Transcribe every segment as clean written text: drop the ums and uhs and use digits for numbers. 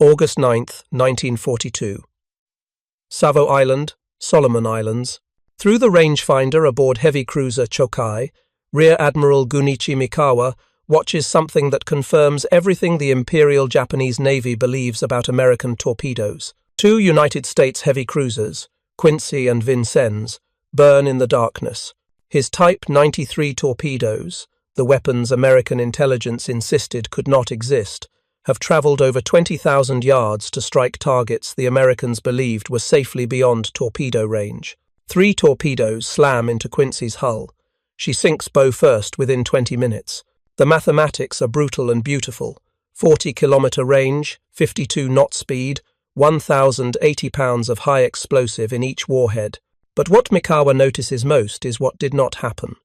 August 9th, 1942. Savo Island, Solomon Islands. Through the rangefinder aboard heavy cruiser Chokai, Rear Admiral Mikawa watches something that confirms everything the Imperial Japanese Navy believes about American torpedoes. Two United States heavy cruisers, Quincy and Vincennes, burn in the darkness. His Type 93 torpedoes, the weapons American intelligence insisted could not exist, have travelled over 20,000 yards to strike targets the Americans believed were safely beyond torpedo range. 3 torpedoes slam into Quincy's hull. She sinks bow first within 20 minutes. The mathematics are brutal and beautiful. 40-kilometre range, 52 knot speed, 1,080 pounds of high explosive in each warhead. But what Mikawa notices most is what did not happen.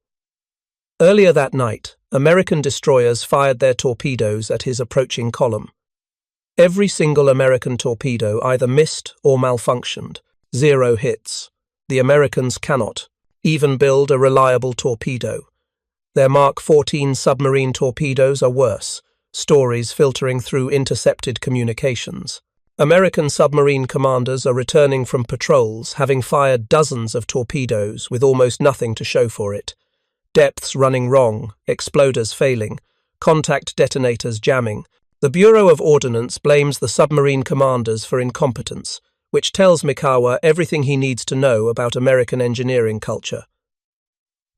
Earlier that night, American destroyers fired their torpedoes at his approaching column. Every single American torpedo either missed or malfunctioned. 0 hits. The Americans cannot even build a reliable torpedo. Their Mark 14 submarine torpedoes are worse, stories filtering through intercepted communications. American submarine commanders are returning from patrols, having fired dozens of torpedoes with almost nothing to show for it. Depths running wrong, exploders failing, contact detonators jamming. The Bureau of Ordnance blames the submarine commanders for incompetence, which tells Mikawa everything he needs to know about American engineering culture.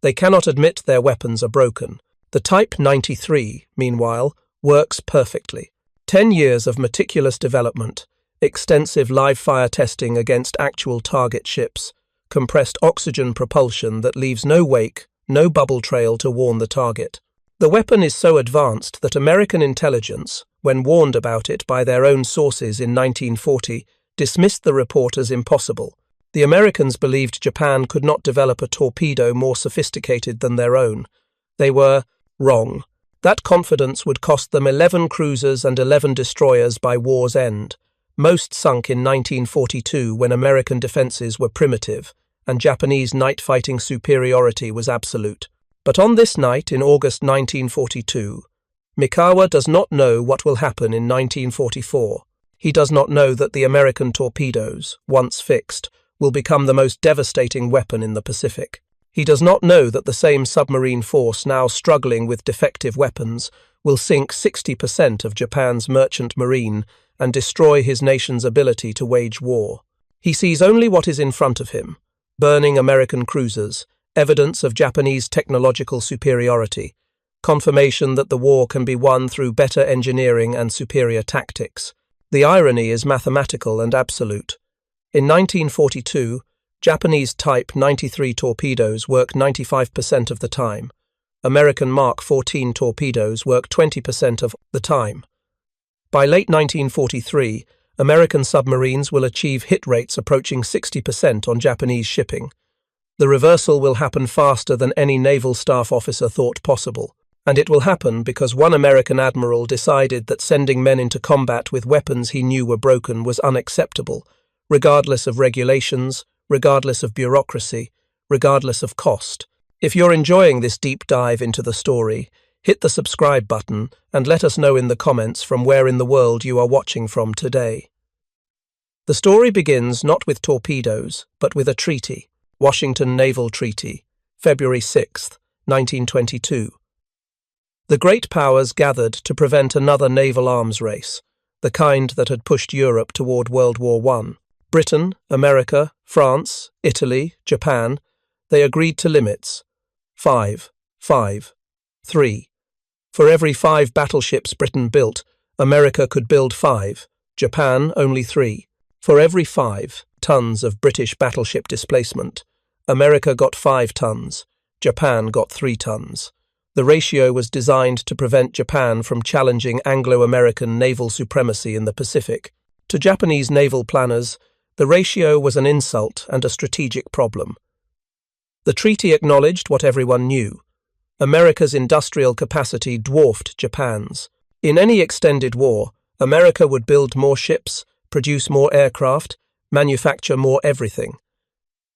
They cannot admit their weapons are broken. The Type 93, meanwhile, works perfectly. 10 years of meticulous development, extensive live-fire testing against actual target ships, compressed oxygen propulsion that leaves no wake, no bubble trail to warn the target. The weapon is so advanced that American intelligence, when warned about it by their own sources in 1940, dismissed the report as impossible. The Americans believed Japan could not develop a torpedo more sophisticated than their own. They were wrong. That confidence would cost them 11 cruisers and 11 destroyers by war's end. Most sunk in 1942 when American defenses were primitive and Japanese night-fighting superiority was absolute. But on this night in August 1942, Mikawa does not know what will happen in 1944. He does not know that the American torpedoes, once fixed, will become the most devastating weapon in the Pacific. He does not know that the same submarine force now struggling with defective weapons will sink 60% of Japan's merchant marine and destroy his nation's ability to wage war. He sees only what is in front of him: burning American cruisers, evidence of Japanese technological superiority, confirmation that the war can be won through better engineering and superior tactics. The irony is mathematical and absolute. In 1942, Japanese Type 93 torpedoes work 95% of the time. American Mark 14 torpedoes work 20% of the time. By late 1943, American submarines will achieve hit rates approaching 60% on Japanese shipping. The reversal will happen faster than any naval staff officer thought possible. And it will happen because one American admiral decided that sending men into combat with weapons he knew were broken was unacceptable, regardless of regulations, regardless of bureaucracy, regardless of cost. If you're enjoying this deep dive into the story, hit the subscribe button and let us know in the comments from where in the world you are watching from today. The story begins not with torpedoes, but with a treaty, Washington Naval Treaty, February 6, 1922. The great powers gathered to prevent another naval arms race, the kind that had pushed Europe toward World War I. Britain, America, France, Italy, Japan, they agreed to limits. 5, 5, 3. For every 5 battleships Britain built, America could build 5, Japan only 3. For every 5 tons of British battleship displacement, America got 5 tons, Japan got 3 tons. The ratio was designed to prevent Japan from challenging Anglo-American naval supremacy in the Pacific. To Japanese naval planners, the ratio was an insult and a strategic problem. The treaty acknowledged what everyone knew. America's industrial capacity dwarfed Japan's. In any extended war, America would build more ships, produce more aircraft, manufacture more everything.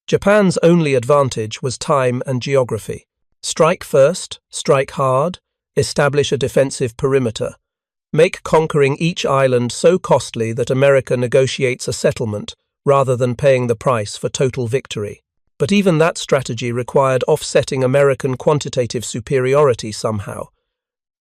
Japan's only advantage was time and geography. Strike first, strike hard, establish a defensive perimeter. Make conquering each island so costly that America negotiates a settlement rather than paying the price for total victory. But even that strategy required offsetting American quantitative superiority somehow.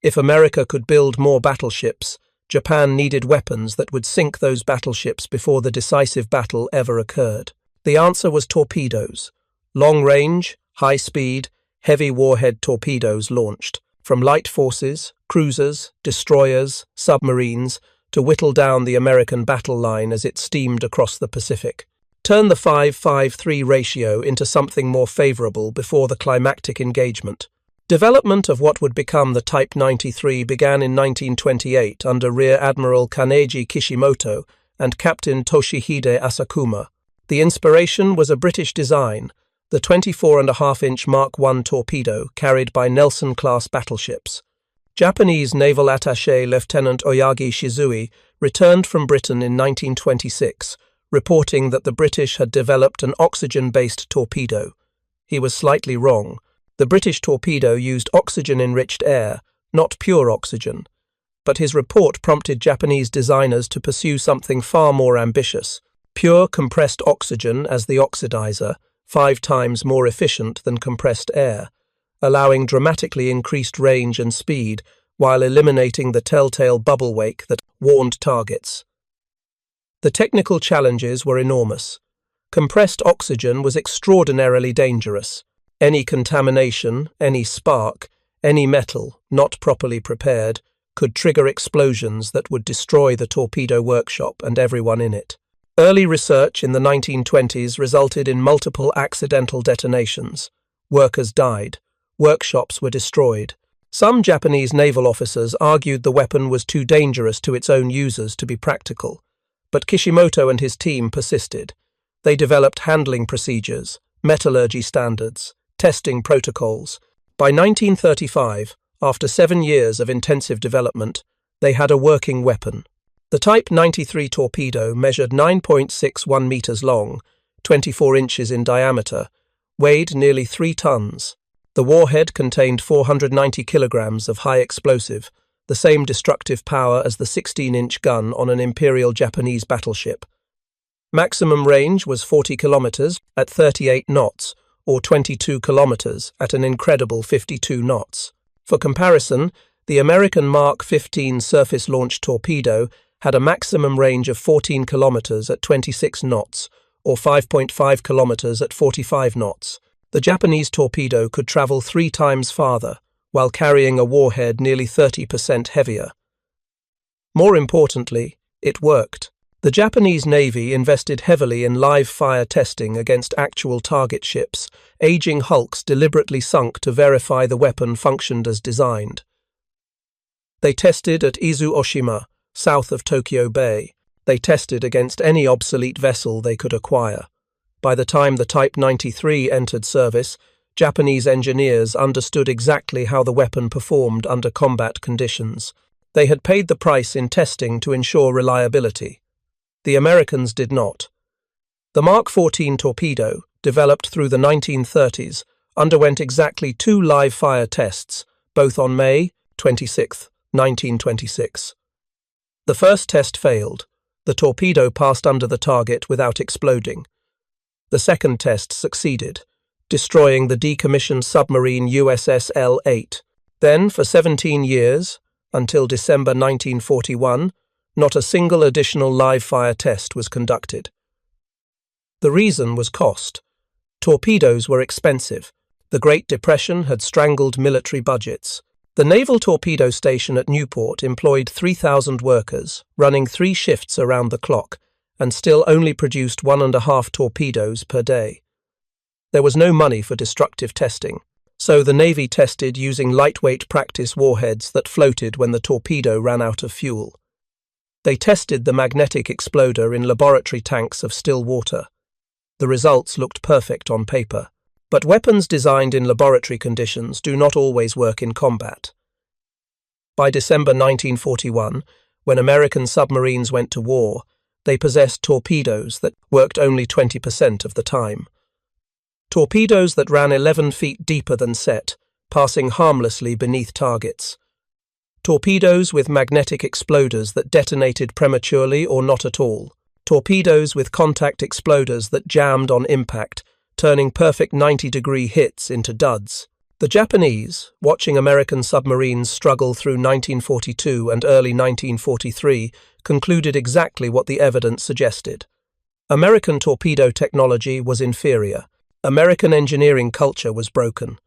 If America could build more battleships, Japan needed weapons that would sink those battleships before the decisive battle ever occurred. The answer was torpedoes. Long-range, high-speed, heavy warhead torpedoes launched, from light forces, cruisers, destroyers, submarines, to whittle down the American battle line as it steamed across the Pacific. Turn the 5-5-3 ratio into something more favorable before the climactic engagement. Development of what would become the Type 93 began in 1928 under Rear Admiral Kaneji Kishimoto and Captain Toshihide Asakuma. The inspiration was a British design, the 24.5-inch Mark I torpedo carried by Nelson-class battleships. Japanese naval attaché Lieutenant Oyagi Shizui returned from Britain in 1926, reporting that the British had developed an oxygen-based torpedo. He was slightly wrong. The British torpedo used oxygen-enriched air, not pure oxygen. But his report prompted Japanese designers to pursue something far more ambitious: pure compressed oxygen as the oxidizer, 5 times more efficient than compressed air, allowing dramatically increased range and speed while eliminating the telltale bubble wake that warned targets. The technical challenges were enormous. Compressed oxygen was extraordinarily dangerous. Any contamination, any spark, any metal, not properly prepared, could trigger explosions that would destroy the torpedo workshop and everyone in it. Early research in the 1920s resulted in multiple accidental detonations. Workers died. Workshops were destroyed. Some Japanese naval officers argued the weapon was too dangerous to its own users to be practical. But Kishimoto and his team persisted. They developed handling procedures, metallurgy standards, testing protocols. By 1935, after 7 years of intensive development, they had a working weapon. The Type 93 torpedo measured 9.61 meters long, 24 inches in diameter, weighed nearly 3 tons. The warhead contained 490 kilograms of high explosive, the same destructive power as the 16-inch gun on an Imperial Japanese battleship. Maximum range was 40 kilometers at 38 knots, or 22 kilometers at an incredible 52 knots. For comparison, the American Mark 15 surface-launched torpedo had a maximum range of 14 kilometers at 26 knots, or 5.5 kilometers at 45 knots. The Japanese torpedo could travel 3 times farther, while carrying a warhead nearly 30% heavier. More importantly, it worked. The Japanese Navy invested heavily in live-fire testing against actual target ships, aging hulks deliberately sunk to verify the weapon functioned as designed. They tested at Izu-Oshima, south of Tokyo Bay. They tested against any obsolete vessel they could acquire. By the time the Type 93 entered service, Japanese engineers understood exactly how the weapon performed under combat conditions. They had paid the price in testing to ensure reliability. The Americans did not. The Mark 14 torpedo, developed through the 1930s, underwent exactly 2 live-fire tests, both on May 26, 1926. The first test failed. The torpedo passed under the target without exploding. The second test succeeded, destroying the decommissioned submarine USS L-8. Then, for 17 years, until December 1941, not a single additional live-fire test was conducted. The reason was cost. Torpedoes were expensive. The Great Depression had strangled military budgets. The Naval Torpedo Station at Newport employed 3,000 workers, running 3 shifts around the clock, and still only produced 1.5 torpedoes per day. There was no money for destructive testing, so the Navy tested using lightweight practice warheads that floated when the torpedo ran out of fuel. They tested the magnetic exploder in laboratory tanks of still water. The results looked perfect on paper, but weapons designed in laboratory conditions do not always work in combat. By December 1941, when American submarines went to war, they possessed torpedoes that worked only 20% of the time. Torpedoes that ran 11 feet deeper than set, passing harmlessly beneath targets. Torpedoes with magnetic exploders that detonated prematurely or not at all. Torpedoes with contact exploders that jammed on impact, turning perfect 90-degree hits into duds. The Japanese, watching American submarines struggle through 1942 and early 1943, concluded exactly what the evidence suggested. American torpedo technology was inferior. American engineering culture was broken.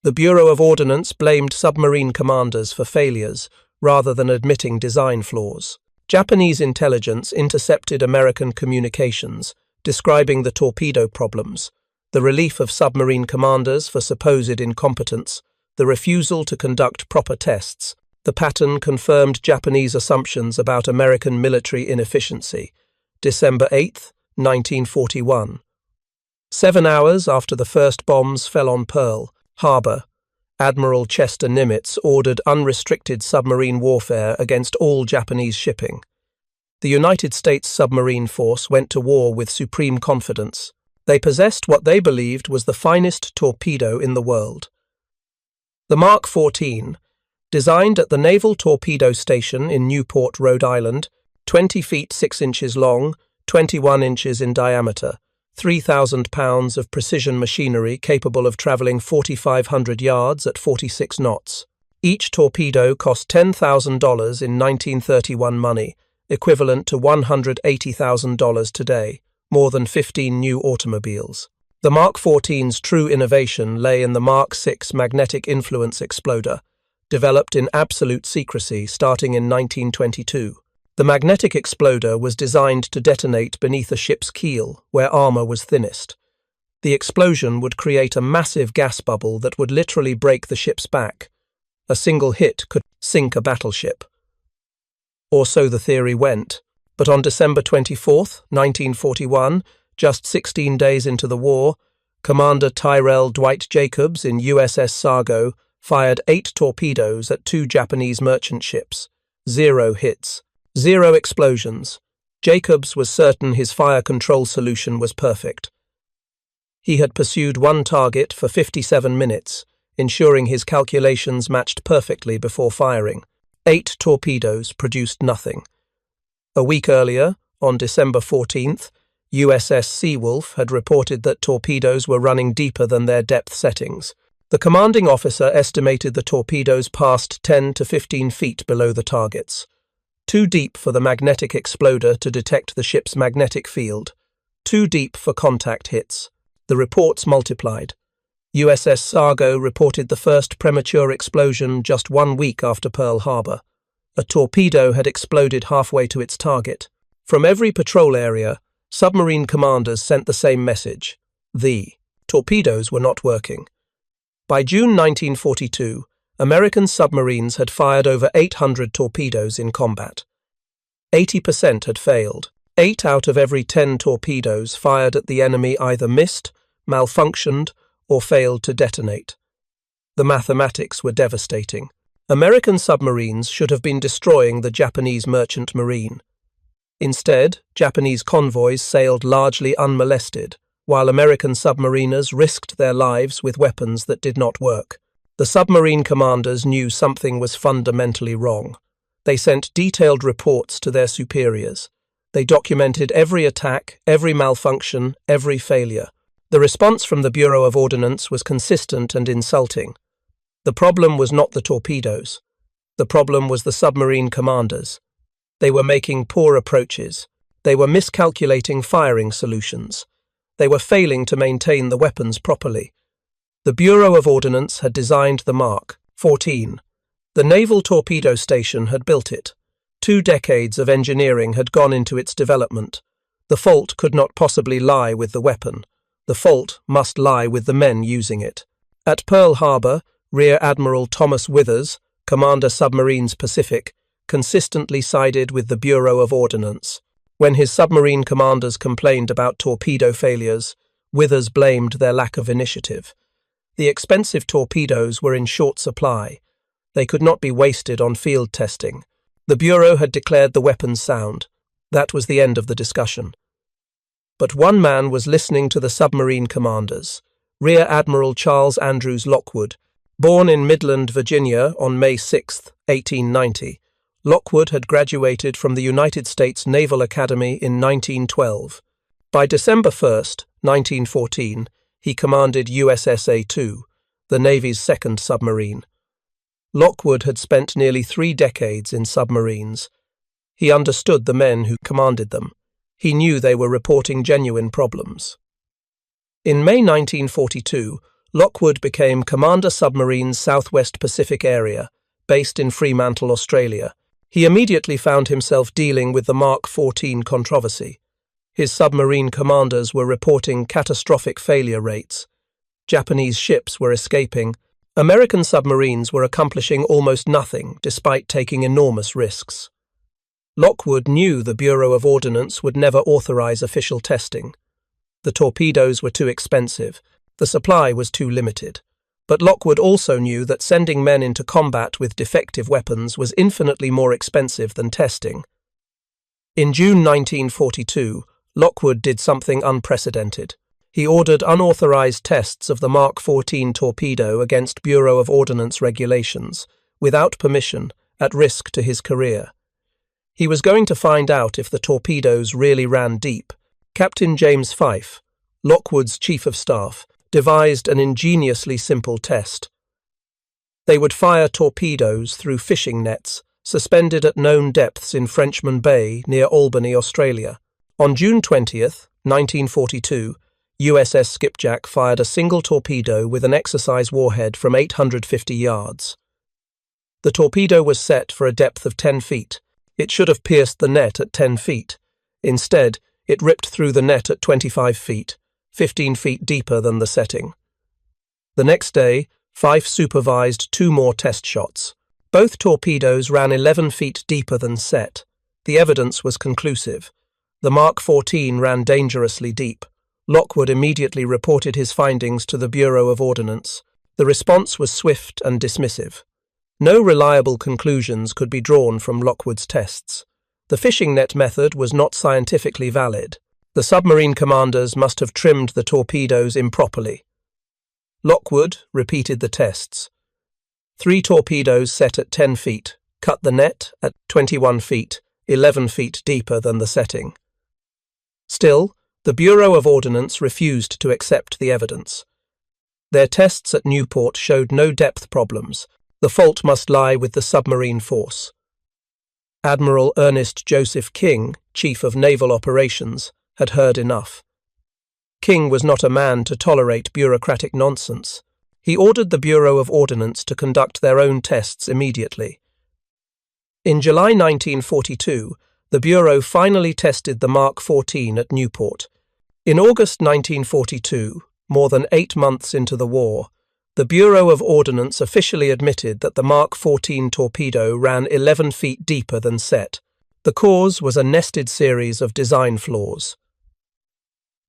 The Bureau of Ordnance blamed submarine commanders for failures rather than admitting design flaws. Japanese intelligence intercepted American communications, describing the torpedo problems, the relief of submarine commanders for supposed incompetence, the refusal to conduct proper tests. The pattern confirmed Japanese assumptions about American military inefficiency. December 8, 1941. 7 hours after the first bombs fell on Pearl Harbor, Admiral Chester Nimitz ordered unrestricted submarine warfare against all Japanese shipping. The United States submarine force went to war with supreme confidence. They possessed what they believed was the finest torpedo in the world. The Mark 14, designed at the Naval Torpedo Station in Newport, Rhode Island, 20 feet 6 inches long, 21 inches in diameter, 3,000 pounds of precision machinery capable of traveling 4,500 yards at 46 knots. Each torpedo cost $10,000 in 1931 money, equivalent to $180,000 today, more than 15 new automobiles. The Mark 14's true innovation lay in the Mark 6 magnetic influence exploder, developed in absolute secrecy starting in 1922. The magnetic exploder was designed to detonate beneath a ship's keel, where armor was thinnest. The explosion would create a massive gas bubble that would literally break the ship's back. A single hit could sink a battleship. Or so the theory went. But on December 24, 1941, just 16 days into the war, Commander Tyrell Dwight Jacobs in USS Sargo fired 8 torpedoes at 2 Japanese merchant ships. 0 hits. 0 explosions. Jacobs was certain his fire control solution was perfect. He had pursued one target for 57 minutes, ensuring his calculations matched perfectly before firing. 8 torpedoes produced nothing. A week earlier, on December 14th, USS Seawolf had reported that torpedoes were running deeper than their depth settings. The commanding officer estimated the torpedoes passed 10 to 15 feet below the targets. Too deep for the magnetic exploder to detect the ship's magnetic field. Too deep for contact hits. The reports multiplied. USS Sargo reported the first premature explosion just 1 week after Pearl Harbor. A torpedo had exploded halfway to its target. From every patrol area, submarine commanders sent the same message. The torpedoes were not working. By June 1942, American submarines had fired over 800 torpedoes in combat. 80% had failed. 8 out of every 10 torpedoes fired at the enemy either missed, malfunctioned, or failed to detonate. The mathematics were devastating. American submarines should have been destroying the Japanese merchant marine. Instead, Japanese convoys sailed largely unmolested, while American submariners risked their lives with weapons that did not work. The submarine commanders knew something was fundamentally wrong. They sent detailed reports to their superiors. They documented every attack, every malfunction, every failure. The response from the Bureau of Ordnance was consistent and insulting. The problem was not the torpedoes. The problem was the submarine commanders. They were making poor approaches. They were miscalculating firing solutions. They were failing to maintain the weapons properly. The Bureau of Ordnance had designed the Mark 14. The Naval Torpedo Station had built it. 2 decades of engineering had gone into its development. The fault could not possibly lie with the weapon. The fault must lie with the men using it. At Pearl Harbor, Rear Admiral Thomas Withers, Commander Submarines Pacific, consistently sided with the Bureau of Ordnance. When his submarine commanders complained about torpedo failures, Withers blamed their lack of initiative. The expensive torpedoes were in short supply. They could not be wasted on field testing. The Bureau had declared the weapons sound. That was the end of the discussion. But one man was listening to the submarine commanders. Rear Admiral Charles Andrews Lockwood, Born in Midland, Virginia on May 6, 1890, Lockwood had graduated from the United States Naval Academy in 1912. By December 1, 1914, he commanded USSA-2, the Navy's second submarine. Lockwood had spent nearly 3 decades in submarines. He understood the men who commanded them. He knew they were reporting genuine problems. In May 1942, Lockwood became Commander Submarines Southwest Pacific Area, based in Fremantle, Australia. He immediately found himself dealing with the Mark 14 controversy. His submarine commanders were reporting catastrophic failure rates. Japanese ships were escaping. American submarines were accomplishing almost nothing, despite taking enormous risks. Lockwood knew the Bureau of Ordnance would never authorize official testing. The torpedoes were too expensive. The supply was too limited. But Lockwood also knew that sending men into combat with defective weapons was infinitely more expensive than testing. In June 1942, Lockwood did something unprecedented. He ordered unauthorized tests of the Mark 14 torpedo against Bureau of Ordnance regulations, without permission, at risk to his career. He was going to find out if the torpedoes really ran deep. Captain James Fife, Lockwood's chief of staff, devised an ingeniously simple test. They would fire torpedoes through fishing nets suspended at known depths in Frenchman Bay near Albany, Australia. On June 20, 1942, USS Skipjack fired a single torpedo with an exercise warhead from 850 yards. The torpedo was set for a depth of 10 feet. It should have pierced the net at 10 feet. Instead, it ripped through the net at 25 feet, 15 feet deeper than the setting. The next day, Fife supervised 2 more test shots. Both torpedoes ran 11 feet deeper than set. The evidence was conclusive. The Mark 14 ran dangerously deep. Lockwood immediately reported his findings to the Bureau of Ordnance. The response was swift and dismissive. No reliable conclusions could be drawn from Lockwood's tests. The fishing net method was not scientifically valid. The submarine commanders must have trimmed the torpedoes improperly. Lockwood repeated the tests. 3 torpedoes set at 10 feet cut the net at 21 feet, 11 feet deeper than the setting. Still, the Bureau of Ordnance refused to accept the evidence. Their tests at Newport showed no depth problems. The fault must lie with the submarine force. Admiral Ernest Joseph King, Chief of Naval Operations, had heard enough. King was not a man to tolerate bureaucratic nonsense. He ordered the Bureau of Ordnance to conduct their own tests immediately. In July 1942, the Bureau finally tested the Mark 14 at Newport. In August 1942, more than 8 months into the war, the Bureau of Ordnance officially admitted that the Mark 14 torpedo ran 11 feet deeper than set. The cause was a nested series of design flaws.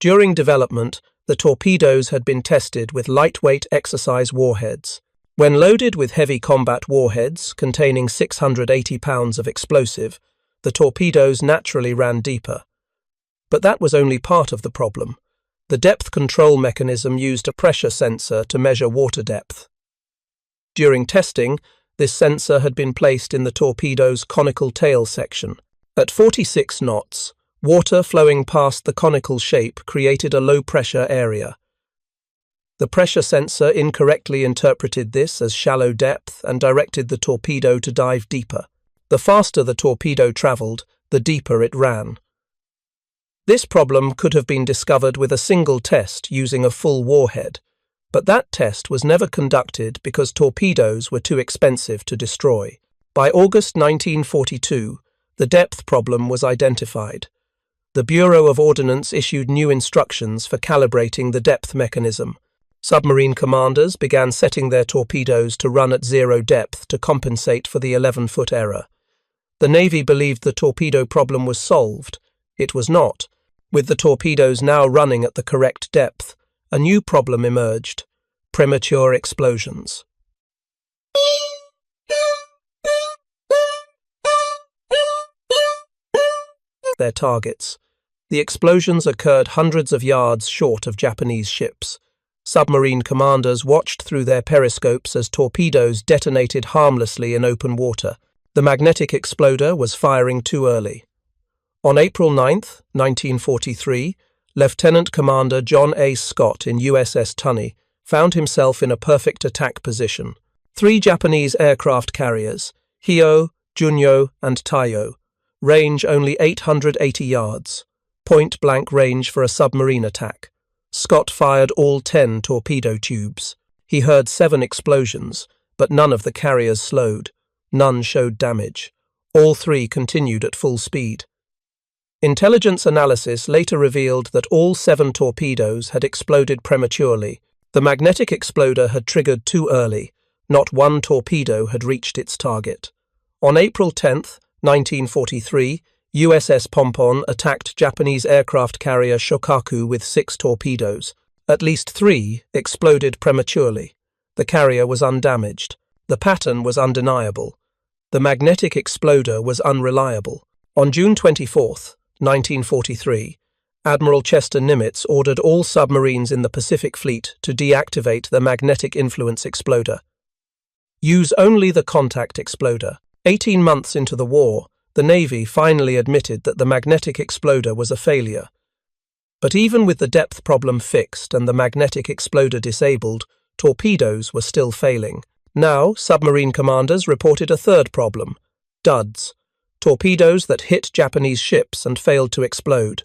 During development, the torpedoes had been tested with lightweight exercise warheads. When loaded with heavy combat warheads containing 680 pounds of explosive, the torpedoes naturally ran deeper. But that was only part of the problem. The depth control mechanism used a pressure sensor to measure water depth. During testing, this sensor had been placed in the torpedo's conical tail section. At 46 knots, water flowing past the conical shape created a low-pressure area. The pressure sensor incorrectly interpreted this as shallow depth and directed the torpedo to dive deeper. The faster the torpedo travelled, the deeper it ran. This problem could have been discovered with a single test using a full warhead, but that test was never conducted because torpedoes were too expensive to destroy. By August 1942, the depth problem was identified. The Bureau of Ordnance issued new instructions for calibrating the depth mechanism. Submarine commanders began setting their torpedoes to run at 0 depth to compensate for the 11-foot error. The Navy believed the torpedo problem was solved. It was not. With the torpedoes now running at the correct depth, a new problem emerged: premature explosions. Their targets. The explosions occurred hundreds of yards short of Japanese ships. Submarine commanders watched through their periscopes as torpedoes detonated harmlessly in open water. The magnetic exploder was firing too early. On April 9, 1943, Lieutenant Commander John A. Scott in USS Tunney found himself in a perfect attack position. 3 Japanese aircraft carriers, Hyo, Junyo, and Taiyo, range only 880 yards, point-blank range for a submarine attack. Scott fired all 10 torpedo tubes. He heard 7 explosions, but none of the carriers slowed. None showed damage. All 3 continued at full speed. Intelligence analysis later revealed that all 7 torpedoes had exploded prematurely. The magnetic exploder had triggered too early. Not one torpedo had reached its target. On April 10, 1943, USS Pompon attacked Japanese aircraft carrier Shokaku with 6 torpedoes. At least 3 exploded prematurely. The carrier was undamaged. The pattern was undeniable. The magnetic exploder was unreliable. On June 24, 1943, Admiral Chester Nimitz ordered all submarines in the Pacific Fleet to deactivate the magnetic influence exploder. Use only the contact exploder. 18 months into the war, the Navy finally admitted that the magnetic exploder was a failure. But even with the depth problem fixed and the magnetic exploder disabled, torpedoes were still failing. Now, submarine commanders reported a third problem: duds, torpedoes that hit Japanese ships and failed to explode.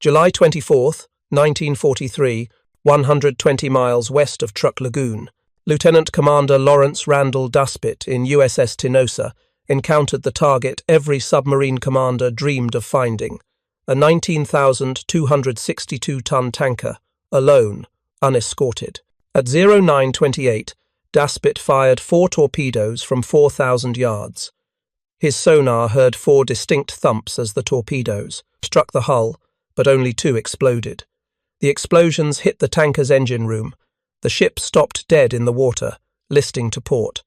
July 24, 1943, 120 miles west of Truk Lagoon, Lieutenant Commander Lawrence Randall Daspit in USS Tinosa encountered the target every submarine commander dreamed of finding, a 19,262-ton tanker, alone, unescorted. At 0928, Daspit fired 4 torpedoes from 4,000 yards. His sonar heard 4 distinct thumps as the torpedoes struck the hull, but only 2 exploded. The explosions hit the tanker's engine room. The ship stopped dead in the water, listing to port.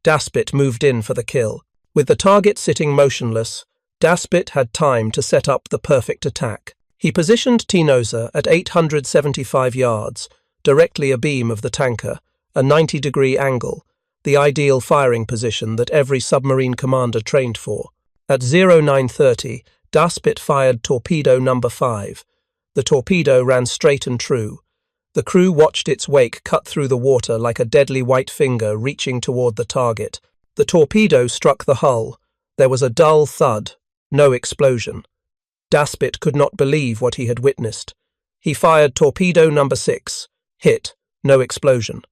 Daspit moved in for the kill. With the target sitting motionless, Daspit had time to set up the perfect attack. He positioned Tinosa at 875 yards, directly abeam of the tanker, a 90-degree angle, the ideal firing position that every submarine commander trained for. At 0930, Daspit fired torpedo number 5. The torpedo ran straight and true. The crew watched its wake cut through the water like a deadly white finger reaching toward the target. The torpedo struck the hull. There was a dull thud, no explosion. Daspit could not believe what he had witnessed. He fired torpedo number 6. Hit, no explosion.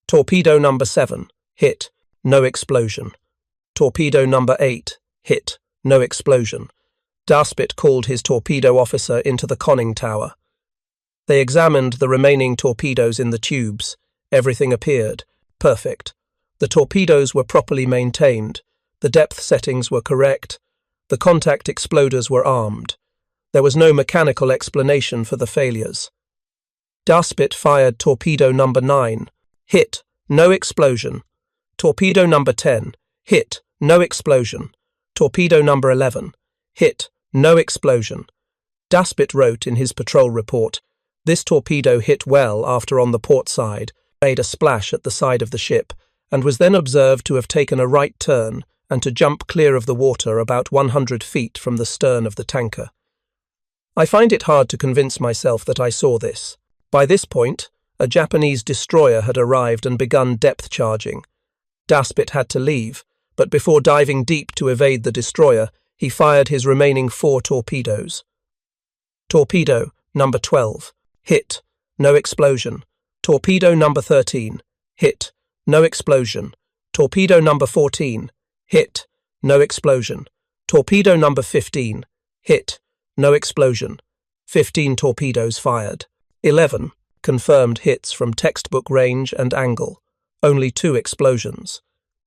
Torpedo number 7. Hit, no explosion. Torpedo number 8. Hit, no explosion. Daspit called his torpedo officer into the conning tower. They examined the remaining torpedoes in the tubes. Everything appeared perfect. The torpedoes were properly maintained. The depth settings were correct. The contact exploders were armed. There was no mechanical explanation for the failures. Daspit fired torpedo number 9. Hit, no explosion. Torpedo number 10. Hit, no explosion. Torpedo number 11. Hit, no explosion. Daspit wrote in his patrol report, "This torpedo hit well after on the port side, made a splash at the side of the ship, and was then observed to have taken a right turn and to jump clear of the water about 100 feet from the stern of the tanker." I find it hard to convince myself that I saw this. By this point, a Japanese destroyer had arrived and begun depth charging. Daspit had to leave, but before diving deep to evade the destroyer, he fired his remaining 4 torpedoes. Torpedo number 12. Hit, no explosion. Torpedo number 13. Hit, no explosion. Torpedo number 14. Hit, no explosion. Torpedo number 15. Hit, no explosion. 15 torpedoes fired. 11 confirmed hits from textbook range and angle. Only 2 explosions.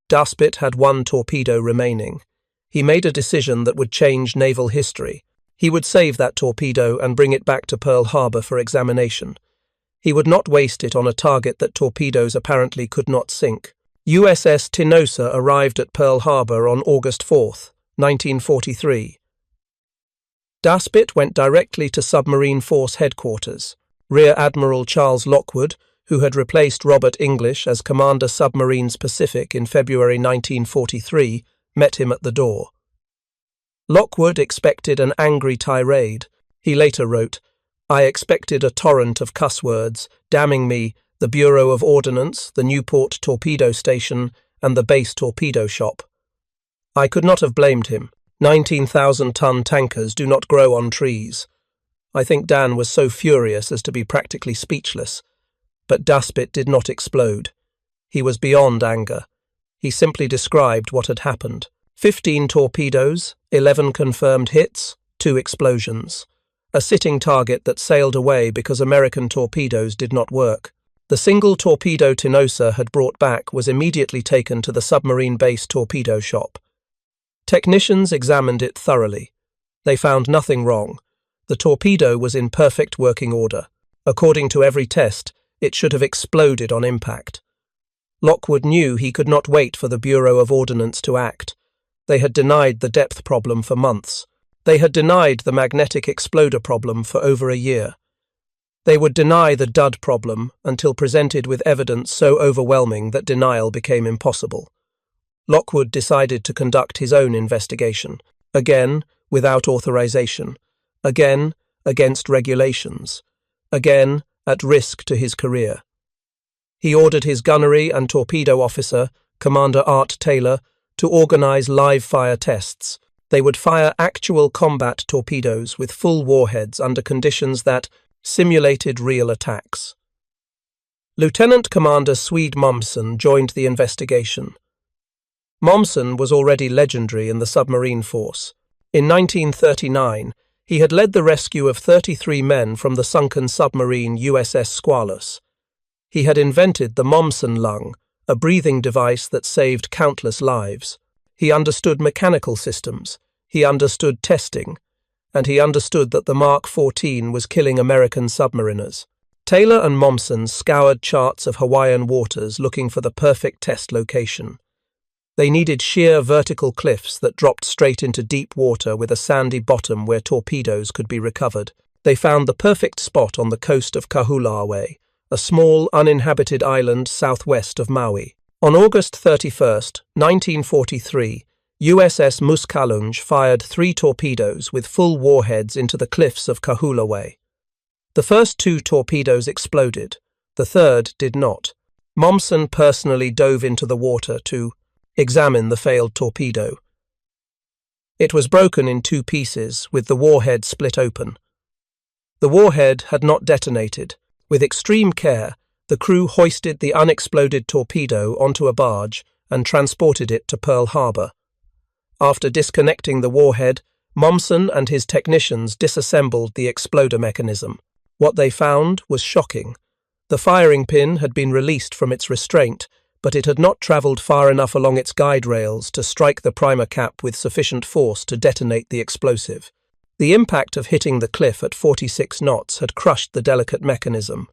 Daspit had 1 torpedo remaining. He made a decision that would change naval history. He would save that torpedo and bring it back to Pearl Harbor for examination. He would not waste it on a target that torpedoes apparently could not sink. USS Tinosa arrived at Pearl Harbor on August 4, 1943. Daspit went directly to Submarine Force Headquarters. Rear Admiral Charles Lockwood, who had replaced Robert English as Commander Submarines Pacific in February 1943, met him at the door. Lockwood expected an angry tirade. He later wrote, "I expected a torrent of cuss words, damning me, the Bureau of Ordnance, the Newport torpedo station, and the base torpedo shop." I could not have blamed him. 19,000-ton tankers do not grow on trees. I think Dan was so furious as to be practically speechless. But Daspit did not explode. He was beyond anger. He simply described what had happened. 15 torpedoes, 11 confirmed hits, 2 explosions. A sitting target that sailed away because American torpedoes did not work. The single torpedo Tinosa had brought back was immediately taken to the submarine-based torpedo shop. Technicians examined it thoroughly. They found nothing wrong. The torpedo was in perfect working order. According to every test, it should have exploded on impact. Lockwood knew he could not wait for the Bureau of Ordnance to act. They had denied the depth problem for months. They had denied the magnetic exploder problem for over a year. They would deny the dud problem until presented with evidence so overwhelming that denial became impossible. Lockwood decided to conduct his own investigation, again without authorization, again against regulations, again at risk to his career. He ordered his gunnery and torpedo officer, Commander Art Taylor, to organize live-fire tests. They would fire actual combat torpedoes with full warheads under conditions that simulated real attacks. Lieutenant Commander Swede Mommsen joined the investigation. Mommsen was already legendary in the submarine force. In 1939, he had led the rescue of 33 men from the sunken submarine USS Squalus. He had invented the Mommsen lung, a breathing device that saved countless lives. He understood mechanical systems, he understood testing, and he understood that the Mark 14 was killing American submariners. Taylor and Mommsen scoured charts of Hawaiian waters looking for the perfect test location. They needed sheer vertical cliffs that dropped straight into deep water with a sandy bottom where torpedoes could be recovered. They found the perfect spot on the coast of Kahulawe, a small, uninhabited island southwest of Maui. On August 31, 1943, USS Muskalunge fired 3 torpedoes with full warheads into the cliffs of Kahulawe. The first 2 torpedoes exploded. The third did not. Mommsen personally dove into the water to examine the failed torpedo. It was broken in 2 pieces, with the warhead split open. The warhead had not detonated. With extreme care, the crew hoisted the unexploded torpedo onto a barge and transported it to Pearl Harbor. After disconnecting the warhead, Mommsen and his technicians disassembled the exploder mechanism. What they found was shocking. The firing pin had been released from its restraint, but it had not travelled far enough along its guide rails to strike the primer cap with sufficient force to detonate the explosive. The impact of hitting the cliff at 46 knots had crushed the delicate mechanism.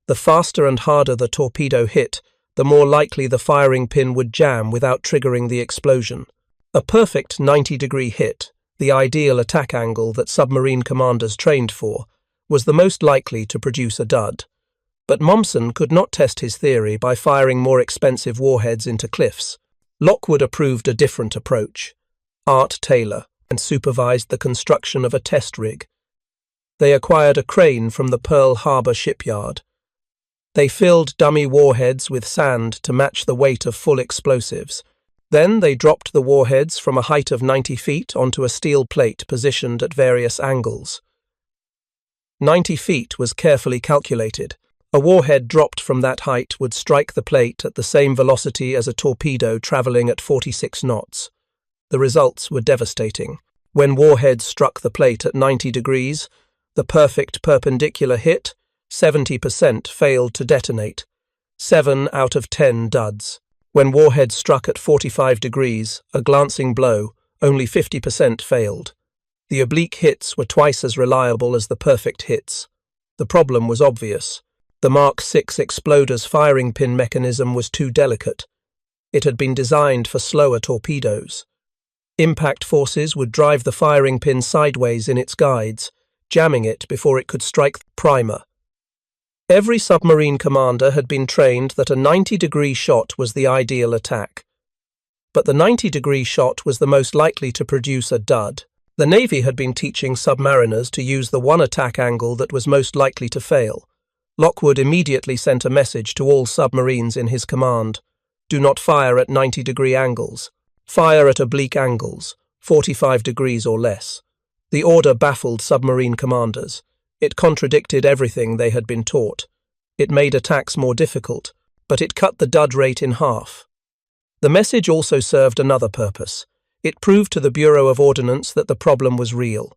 The faster and harder the torpedo hit, the more likely the firing pin would jam without triggering the explosion. A perfect 90-degree hit, the ideal attack angle that submarine commanders trained for, was the most likely to produce a dud. But Mommsen could not test his theory by firing more expensive warheads into cliffs. Lockwood approved a different approach. Art Taylor and supervised the construction of a test rig. They acquired a crane from the Pearl Harbor shipyard. They filled dummy warheads with sand to match the weight of full explosives. Then they dropped the warheads from a height of 90 feet onto a steel plate positioned at various angles. 90 feet was carefully calculated. A warhead dropped from that height would strike the plate at the same velocity as a torpedo travelling at 46 knots. The results were devastating. When warheads struck the plate at 90 degrees, the perfect perpendicular hit, 70% failed to detonate. 7 out of 10 duds. When warheads struck at 45 degrees, a glancing blow, only 50% failed. The oblique hits were twice as reliable as the perfect hits. The problem was obvious. The Mark 6 exploder's firing pin mechanism was too delicate. It had been designed for slower torpedoes. Impact forces would drive the firing pin sideways in its guides, jamming it before it could strike the primer. Every submarine commander had been trained that a 90-degree shot was the ideal attack. But the 90-degree shot was the most likely to produce a dud. The Navy had been teaching submariners to use the one attack angle that was most likely to fail. Lockwood immediately sent a message to all submarines in his command. Do not fire at 90-degree angles. Fire at oblique angles, 45 degrees or less. The order baffled submarine commanders. It contradicted everything they had been taught. It made attacks more difficult, but it cut the dud rate in half. The message also served another purpose. It proved to the Bureau of Ordnance that the problem was real.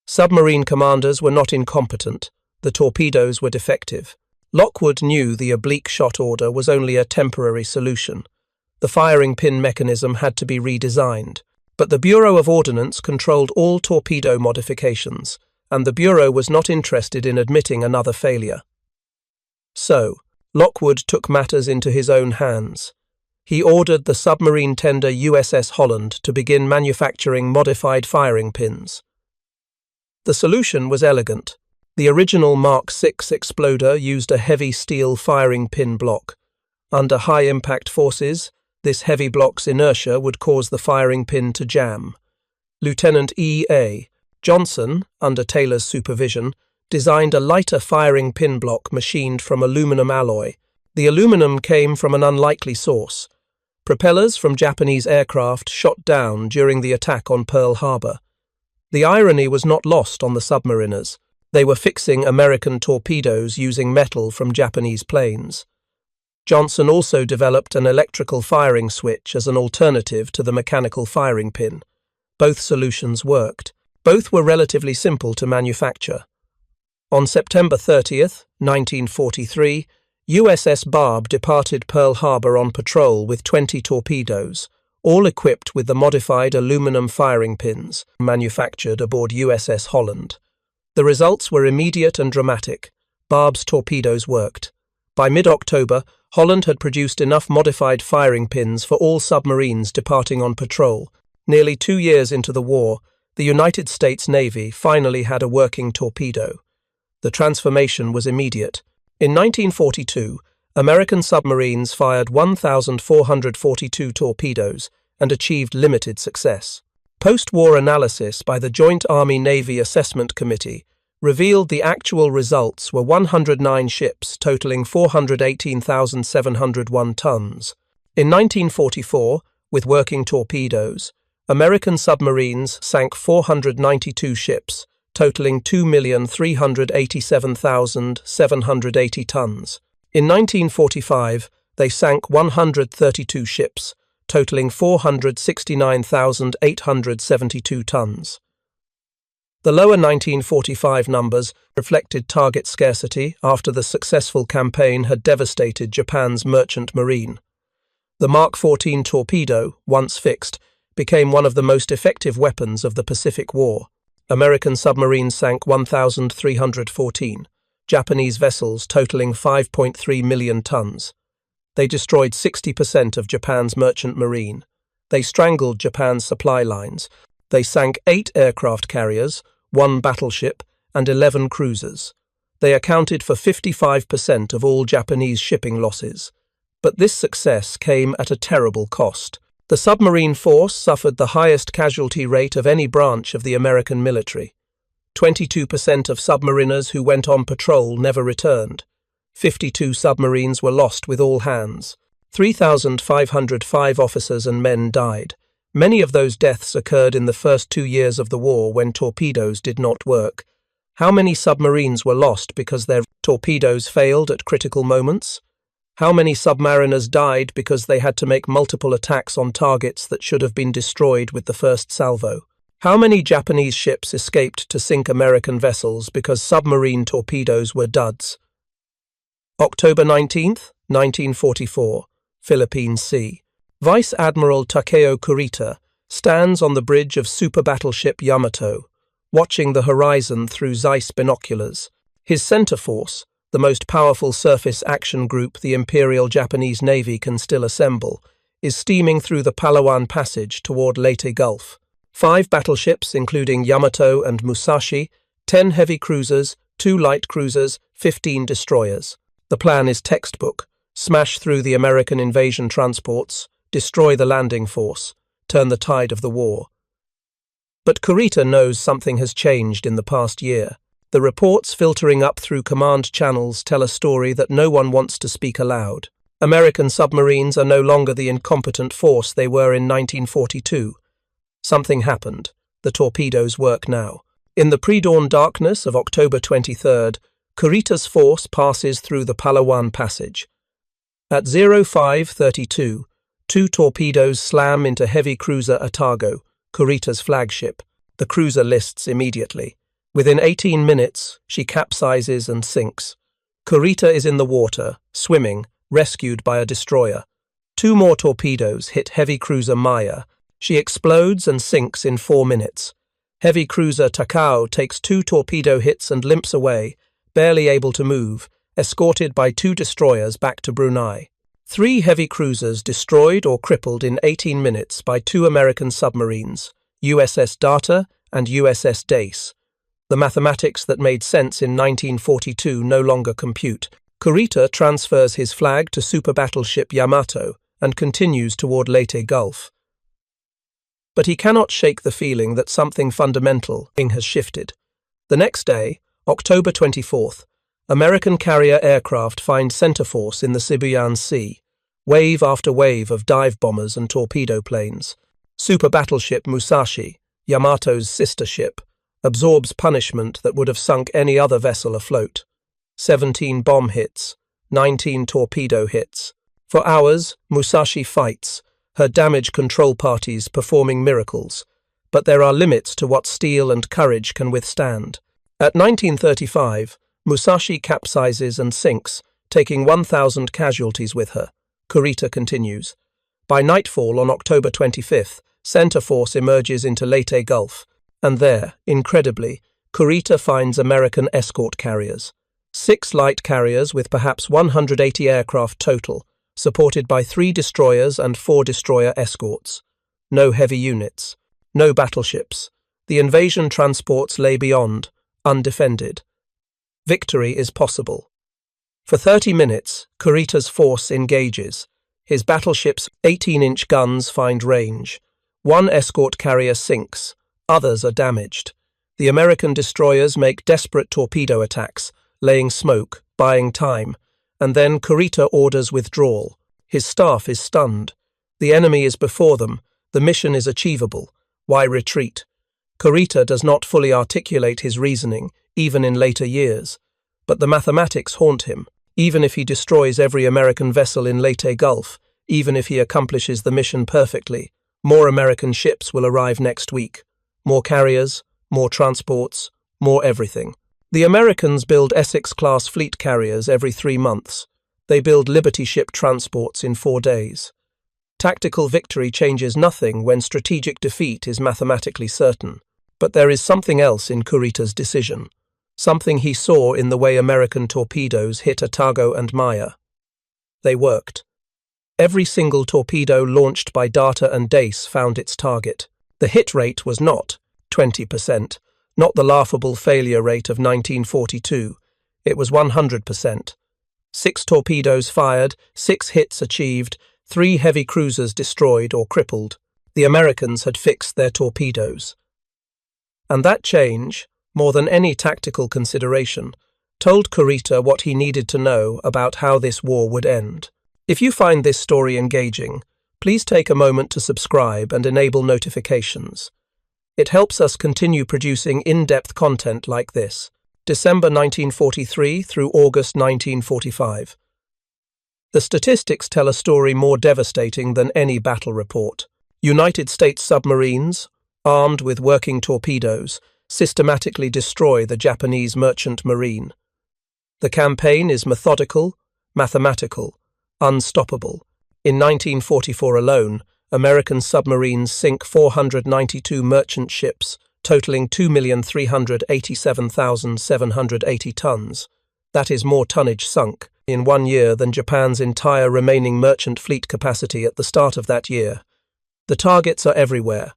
Submarine commanders were not incompetent. The torpedoes were defective. Lockwood knew the oblique shot order was only a temporary solution. The firing pin mechanism had to be redesigned. But the Bureau of Ordnance controlled all torpedo modifications, and the Bureau was not interested in admitting another failure. So, Lockwood took matters into his own hands. He ordered the submarine tender USS Holland to begin manufacturing modified firing pins. The solution was elegant. The original Mark VI exploder used a heavy steel firing pin block. Under high-impact forces, this heavy block's inertia would cause the firing pin to jam. Lieutenant E.A. Johnson, under Taylor's supervision, designed a lighter firing pin block machined from aluminum alloy. The aluminum came from an unlikely source. Propellers from Japanese aircraft shot down during the attack on Pearl Harbor. The irony was not lost on the submariners. They were fixing American torpedoes using metal from Japanese planes. Johnson also developed an electrical firing switch as an alternative to the mechanical firing pin. Both solutions worked. Both were relatively simple to manufacture. On September 30th, 1943, USS Barb departed Pearl Harbor on patrol with 20 torpedoes, all equipped with the modified aluminum firing pins manufactured aboard USS Holland. The results were immediate and dramatic. Barb's torpedoes worked. By mid-October, Holland had produced enough modified firing pins for all submarines departing on patrol. Nearly 2 years into the war, the United States Navy finally had a working torpedo. The transformation was immediate. In 1942, American submarines fired 1,442 torpedoes and achieved limited success. Post-war analysis by the Joint Army-Navy Assessment Committee revealed the actual results were 109 ships totaling 418,701 tons. In 1944, with working torpedoes, American submarines sank 492 ships, totaling 2,387,780 tons. In 1945, they sank 132 ships, totaling 469,872 tons. The lower 1945 numbers reflected target scarcity after the successful campaign had devastated Japan's merchant marine. The Mark XIV torpedo, once fixed, became one of the most effective weapons of the Pacific War. American submarines sank 1,314, Japanese vessels totaling 5.3 million tons. They destroyed 60% of Japan's merchant marine. They strangled Japan's supply lines. They sank 8 aircraft carriers, 1 battleship, and 11 cruisers. They accounted for 55% of all Japanese shipping losses. But this success came at a terrible cost. The submarine force suffered the highest casualty rate of any branch of the American military. 22% of submariners who went on patrol never returned. 52 submarines were lost with all hands. 3,505 officers and men died. Many of those deaths occurred in the first 2 years of the war when torpedoes did not work. How many submarines were lost because their torpedoes failed at critical moments? How many submariners died because they had to make multiple attacks on targets that should have been destroyed with the first salvo? How many Japanese ships escaped to sink American vessels because submarine torpedoes were duds? October 19th, 1944, Philippine Sea. Vice Admiral Takeo Kurita stands on the bridge of super battleship Yamato, watching the horizon through Zeiss binoculars. His center force, the most powerful surface action group the Imperial Japanese Navy can still assemble, is steaming through the Palawan Passage toward Leyte Gulf. 5 battleships, including Yamato and Musashi, 10 heavy cruisers, 2 light cruisers, 15 destroyers. The plan is textbook. Smash through the American invasion transports, destroy the landing force, turn the tide of the war. But Kurita knows something has changed in the past year. The reports filtering up through command channels tell a story that no one wants to speak aloud. American submarines are no longer the incompetent force they were in 1942. Something happened. The torpedoes work now. In the pre-dawn darkness of October 23rd, Kurita's force passes through the Palawan Passage. At 05:32, 2 torpedoes slam into heavy cruiser Atago, Kurita's flagship. The cruiser lists immediately. Within 18 minutes, she capsizes and sinks. Kurita is in the water, swimming, rescued by a destroyer. 2 more torpedoes hit heavy cruiser Maya. She explodes and sinks in 4 minutes. Heavy cruiser Takao takes 2 torpedo hits and limps away, barely able to move, escorted by 2 destroyers back to Brunei. 3 heavy cruisers destroyed or crippled in 18 minutes by 2 American submarines, USS Data and USS Dace. The mathematics that made sense in 1942 no longer compute. Kurita transfers his flag to super battleship Yamato and continues toward Leyte Gulf. But he cannot shake the feeling that something fundamental has shifted. The next day, October 24th, American carrier aircraft find center force in the Sibuyan Sea, wave after wave of dive bombers and torpedo planes. Super battleship Musashi, Yamato's sister ship, absorbs punishment that would have sunk any other vessel afloat. 17 bomb hits, 19 torpedo hits. For hours, Musashi fights, her damage control parties performing miracles. But there are limits to what steel and courage can withstand. At 19:35, Musashi capsizes and sinks, taking 1,000 casualties with her. Kurita continues. By nightfall on October 25th, center force emerges into Leyte Gulf, and there, incredibly, Kurita finds American escort carriers. 6 light carriers with perhaps 180 aircraft total, supported by 3 destroyers and 4 destroyer escorts. No heavy units. No battleships. The invasion transports lay beyond, undefended. Victory is possible. For 30 minutes, Kurita's force engages. His battleship's 18-inch guns find range. 1 escort carrier sinks. Others are damaged. The American destroyers make desperate torpedo attacks, laying smoke, buying time, and then Kurita orders withdrawal. His staff is stunned. The enemy is before them. The mission is achievable. Why retreat? Kurita does not fully articulate his reasoning, even in later years. But the mathematics haunt him. Even if he destroys every American vessel in Leyte Gulf, even if he accomplishes the mission perfectly, more American ships will arrive next week. More carriers, more transports, more everything. The Americans build Essex-class fleet carriers every 3 months. They build Liberty ship transports in 4 days. Tactical victory changes nothing when strategic defeat is mathematically certain. But there is something else in Kurita's decision. Something he saw in the way American torpedoes hit Atago and Maya. They worked. Every single torpedo launched by Data and Dace found its target. The hit rate was not 20%, not the laughable failure rate of 1942. It was 100%. 6 torpedoes fired, 6 hits achieved, 3 heavy cruisers destroyed or crippled. The Americans had fixed their torpedoes. And that change, more than any tactical consideration, told Kurita what he needed to know about how this war would end. If you find this story engaging, please take a moment to subscribe and enable notifications. It helps us continue producing in-depth content like this. December 1943 through August 1945. The statistics tell a story more devastating than any battle report. United States submarines, armed with working torpedoes, systematically destroy the Japanese merchant marine. The campaign is methodical, mathematical, unstoppable. In 1944 alone, American submarines sink 492 merchant ships, totaling 2,387,780 tons. That is more tonnage sunk in 1 year than Japan's entire remaining merchant fleet capacity at the start of that year. The targets are everywhere.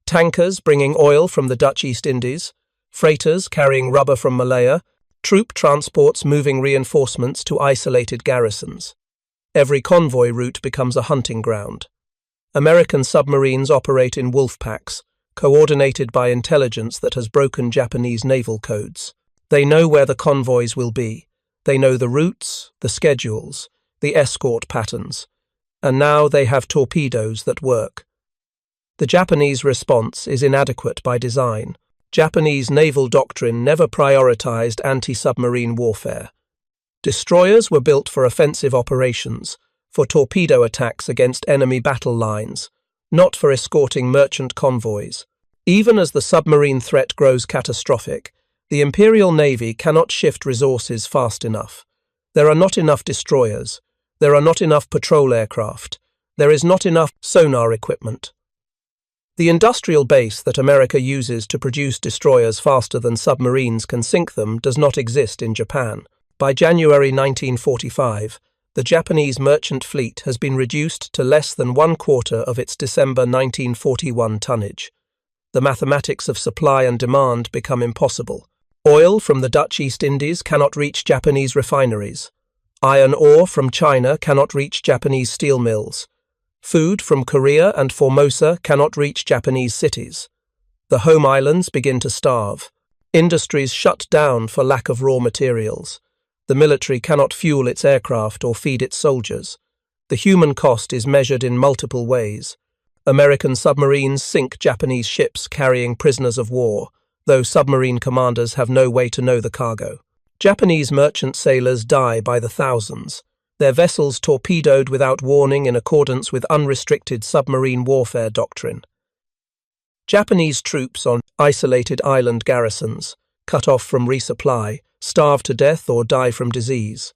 Tankers bringing oil from the Dutch East Indies, freighters carrying rubber from Malaya, Troop transports moving reinforcements to isolated garrisons. Every convoy route becomes a hunting ground. American submarines operate in wolf packs, coordinated by intelligence that has broken Japanese naval codes. They know where the convoys will be. They know the routes, the schedules, the escort patterns. And now they have torpedoes that work. The Japanese response is inadequate by design. Japanese naval doctrine never prioritized anti-submarine warfare. Destroyers were built for offensive operations, for torpedo attacks against enemy battle lines, not for escorting merchant convoys. Even as the submarine threat grows catastrophic, the Imperial Navy cannot shift resources fast enough. There are not enough destroyers. There are not enough patrol aircraft. There is not enough sonar equipment. The industrial base that America uses to produce destroyers faster than submarines can sink them does not exist in Japan. By January 1945, the Japanese merchant fleet has been reduced to less than 1/4 of its December 1941 tonnage. The mathematics of supply and demand become impossible. Oil from the Dutch East Indies cannot reach Japanese refineries. Iron ore from China cannot reach Japanese steel mills. Food from Korea and Formosa cannot reach Japanese cities. The home islands begin to starve. Industries shut down for lack of raw materials. The military cannot fuel its aircraft or feed its soldiers. The human cost is measured in multiple ways. American submarines sink Japanese ships carrying prisoners of war, though submarine commanders have no way to know the cargo. Japanese merchant sailors die by the thousands, their vessels torpedoed without warning in accordance with unrestricted submarine warfare doctrine. Japanese troops on isolated island garrisons, cut off from resupply, starve to death or die from disease.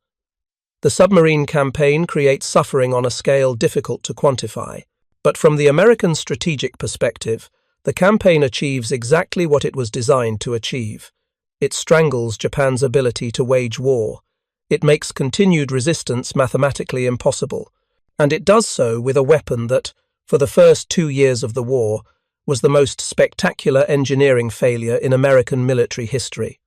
The submarine campaign creates suffering on a scale difficult to quantify, but from the American strategic perspective, the campaign achieves exactly what it was designed to achieve. It strangles Japan's ability to wage war. It makes continued resistance mathematically impossible, and it does so with a weapon that, for the first 2 years of the war, was the most spectacular engineering failure in American military history.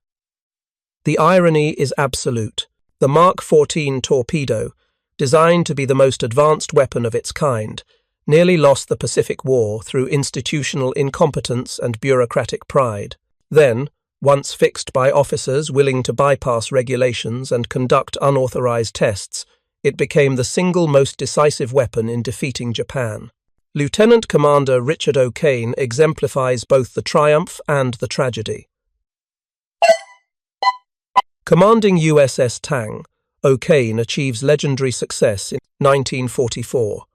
The irony is absolute. The Mark 14 torpedo, designed to be the most advanced weapon of its kind, nearly lost the Pacific War through institutional incompetence and bureaucratic pride. Then, once fixed by officers willing to bypass regulations and conduct unauthorized tests, it became the single most decisive weapon in defeating Japan. Lieutenant Commander Richard O'Kane exemplifies both the triumph and the tragedy. Commanding USS Tang, O'Kane achieves legendary success in 1944.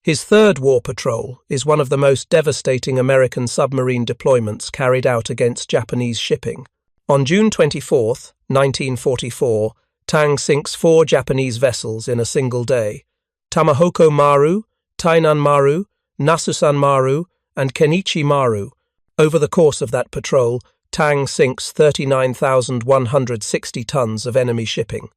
His third war patrol is one of the most devastating American submarine deployments carried out against Japanese shipping. On June 24, 1944, Tang sinks 4 Japanese vessels in a single day: Tamahoko Maru, Tainan Maru, Nasusan Maru, and Kenichi Maru. Over the course of that patrol, Tang sinks 39,160 tons of enemy shipping.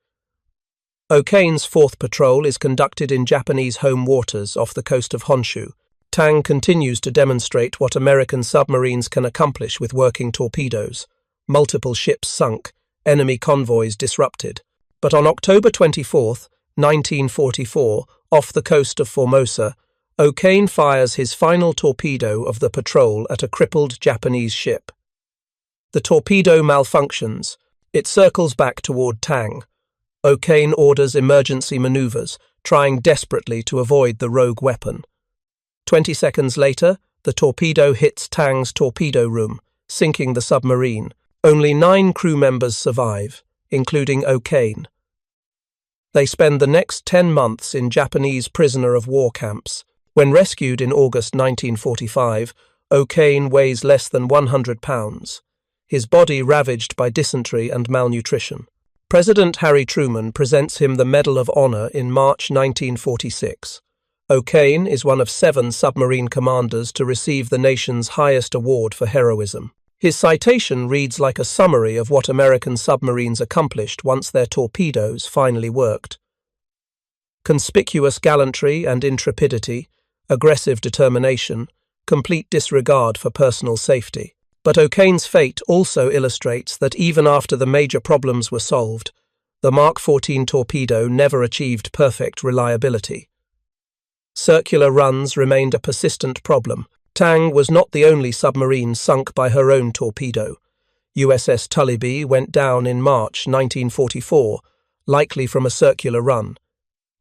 O'Kane's fourth patrol is conducted in Japanese home waters off the coast of Honshu. Tang continues to demonstrate what American submarines can accomplish with working torpedoes. Multiple ships sunk, enemy convoys disrupted. But on October 24, 1944, off the coast of Formosa, O'Kane fires his final torpedo of the patrol at a crippled Japanese ship. The torpedo malfunctions. It circles back toward Tang. O'Kane orders emergency maneuvers, trying desperately to avoid the rogue weapon. 20 seconds later, the torpedo hits Tang's torpedo room, sinking the submarine. Only 9 crew members survive, including O'Kane. They spend the next 10 months in Japanese prisoner-of-war camps. When rescued in August 1945, O'Kane weighs less than 100 pounds, his body ravaged by dysentery and malnutrition. President Harry Truman presents him the Medal of Honor in March 1946. O'Kane is one of 7 submarine commanders to receive the nation's highest award for heroism. His citation reads like a summary of what American submarines accomplished once their torpedoes finally worked. Conspicuous gallantry and intrepidity, aggressive determination, complete disregard for personal safety. But O'Kane's fate also illustrates that even after the major problems were solved, the Mark 14 torpedo never achieved perfect reliability. Circular runs remained a persistent problem. Tang was not the only submarine sunk by her own torpedo. USS Tullibee went down in March 1944, likely from a circular run.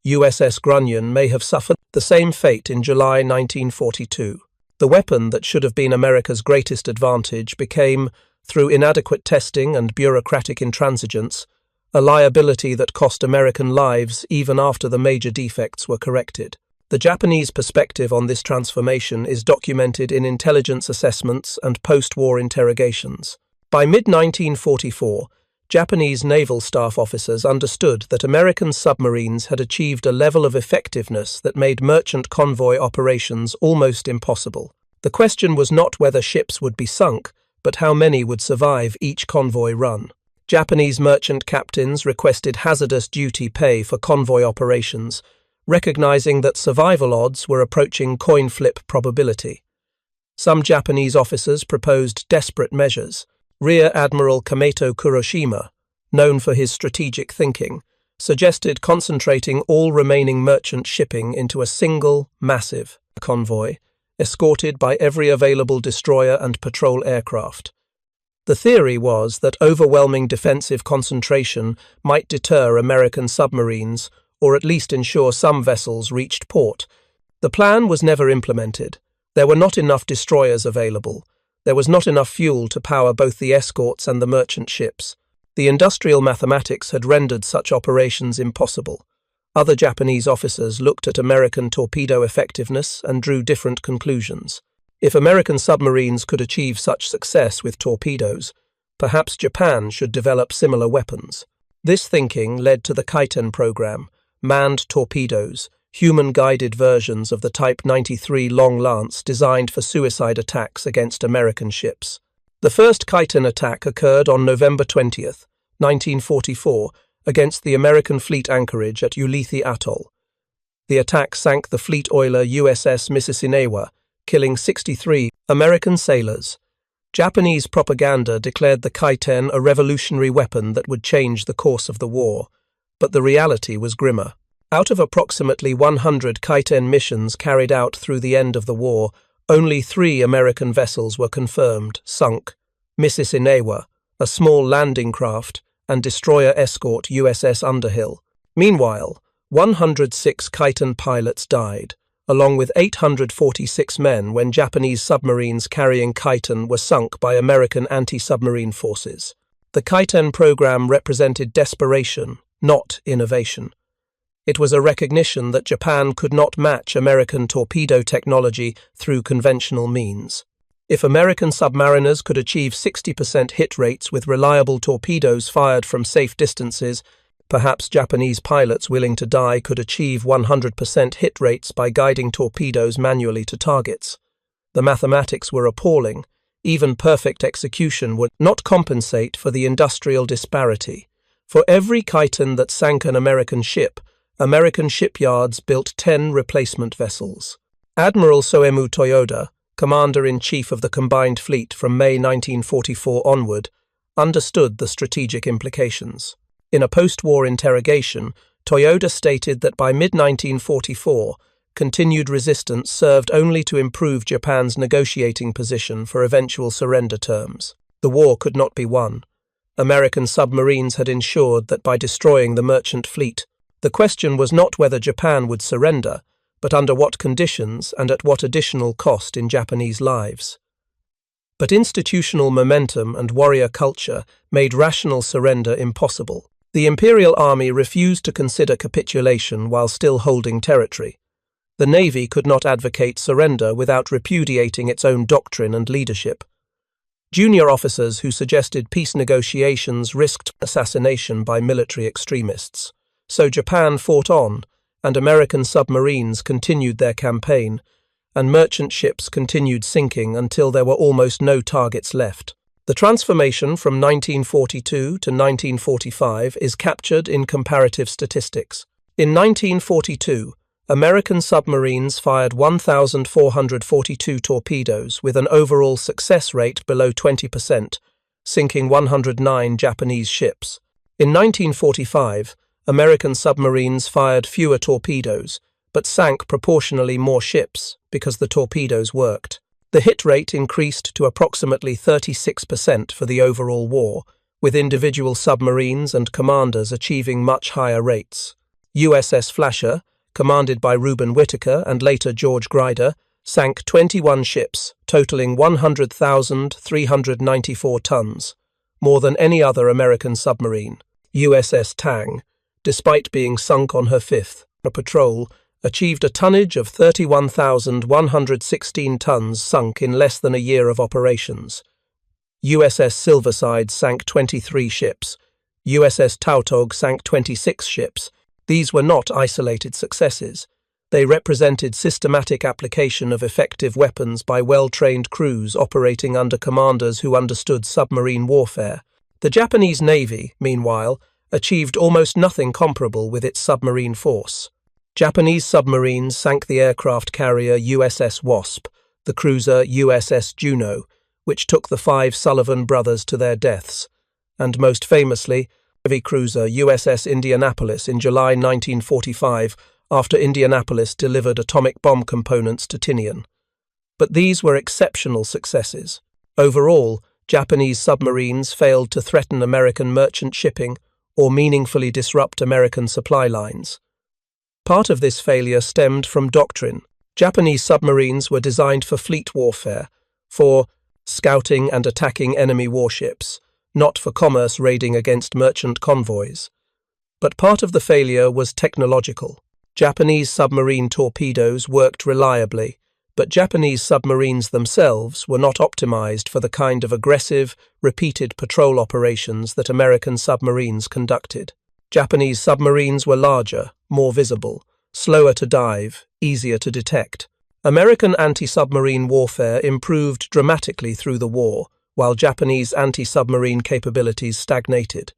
USS Grunion may have suffered the same fate in July 1942. The weapon that should have been America's greatest advantage became, through inadequate testing and bureaucratic intransigence, a liability that cost American lives even after the major defects were corrected. The Japanese perspective on this transformation is documented in intelligence assessments and post-war interrogations. By mid-1944, Japanese naval staff officers understood that American submarines had achieved a level of effectiveness that made merchant convoy operations almost impossible. The question was not whether ships would be sunk, but how many would survive each convoy run. Japanese merchant captains requested hazardous duty pay for convoy operations, recognizing that survival odds were approaching coin flip probability. Some Japanese officers proposed desperate measures. Rear Admiral Kameto Kuroshima, known for his strategic thinking, suggested concentrating all remaining merchant shipping into a single, massive convoy, escorted by every available destroyer and patrol aircraft. The theory was that overwhelming defensive concentration might deter American submarines, or at least ensure some vessels reached port. The plan was never implemented. There were not enough destroyers available. There was not enough fuel to power both the escorts and the merchant ships. The industrial mathematics had rendered such operations impossible. Other Japanese officers looked at American torpedo effectiveness and drew different conclusions. If American submarines could achieve such success with torpedoes, perhaps Japan should develop similar weapons. This thinking led to the Kaiten program, manned torpedoes, human-guided versions of the Type 93 Long Lance designed for suicide attacks against American ships. The first Kaiten attack occurred on November 20, 1944, against the American fleet anchorage at Ulithi Atoll. The attack sank the fleet oiler USS Mississinawa, killing 63 American sailors. Japanese propaganda declared the Kaiten a revolutionary weapon that would change the course of the war, but the reality was grimmer. Out of approximately 100 Kaiten missions carried out through the end of the war, only 3 American vessels were confirmed sunk: Mississinawa, a small landing craft, and destroyer escort USS Underhill. Meanwhile, 106 Kaiten pilots died, along with 846 men when Japanese submarines carrying Kaiten were sunk by American anti-submarine forces. The Kaiten program represented desperation, not innovation. It was a recognition that Japan could not match American torpedo technology through conventional means. If American submariners could achieve 60% hit rates with reliable torpedoes fired from safe distances, perhaps Japanese pilots willing to die could achieve 100% hit rates by guiding torpedoes manually to targets. The mathematics were appalling. Even perfect execution would not compensate for the industrial disparity. For every Kaiten that sank an American ship, American shipyards built 10 replacement vessels. Admiral Soemu Toyoda, Commander-in-Chief of the Combined Fleet from May 1944 onward, understood the strategic implications. In a post-war interrogation, Toyoda stated that by mid-1944, continued resistance served only to improve Japan's negotiating position for eventual surrender terms. The war could not be won. American submarines had ensured that by destroying the merchant fleet, the question was not whether Japan would surrender, but under what conditions and at what additional cost in Japanese lives. But institutional momentum and warrior culture made rational surrender impossible. The Imperial Army refused to consider capitulation while still holding territory. The Navy could not advocate surrender without repudiating its own doctrine and leadership. Junior officers who suggested peace negotiations risked assassination by military extremists. So Japan fought on, and American submarines continued their campaign, and merchant ships continued sinking until there were almost no targets left. The transformation from 1942 to 1945 is captured in comparative statistics. In 1942, American submarines fired 1,442 torpedoes with an overall success rate below 20%, sinking 109 Japanese ships. In 1945, American submarines fired fewer torpedoes, but sank proportionally more ships because the torpedoes worked. The hit rate increased to approximately 36% for the overall war, with individual submarines and commanders achieving much higher rates. USS Flasher, commanded by Reuben Whittaker and later George Grider, sank 21 ships, totaling 100,394 tons, more than any other American submarine. USS Tang, despite being sunk on her fifth patrol, achieved a tonnage of 31,116 tons sunk in less than a year of operations. USS Silverside sank 23 ships. USS Tautog sank 26 ships. These were not isolated successes. They represented systematic application of effective weapons by well-trained crews operating under commanders who understood submarine warfare. The Japanese Navy, meanwhile, achieved almost nothing comparable with its submarine force. Japanese submarines sank the aircraft carrier USS Wasp, the cruiser USS Juno, which took the 5 Sullivan brothers to their deaths, and most famously, heavy cruiser USS Indianapolis in July 1945 after Indianapolis delivered atomic bomb components to Tinian. But these were exceptional successes. Overall, Japanese submarines failed to threaten American merchant shipping or meaningfully disrupt American supply lines. Part of this failure stemmed from doctrine. Japanese submarines were designed for fleet warfare, for scouting and attacking enemy warships, not for commerce raiding against merchant convoys. But part of the failure was technological. Japanese submarine torpedoes worked reliably, but Japanese submarines themselves were not optimized for the kind of aggressive, repeated patrol operations that American submarines conducted. Japanese submarines were larger, more visible, slower to dive, easier to detect. American anti-submarine warfare improved dramatically through the war, while Japanese anti-submarine capabilities stagnated.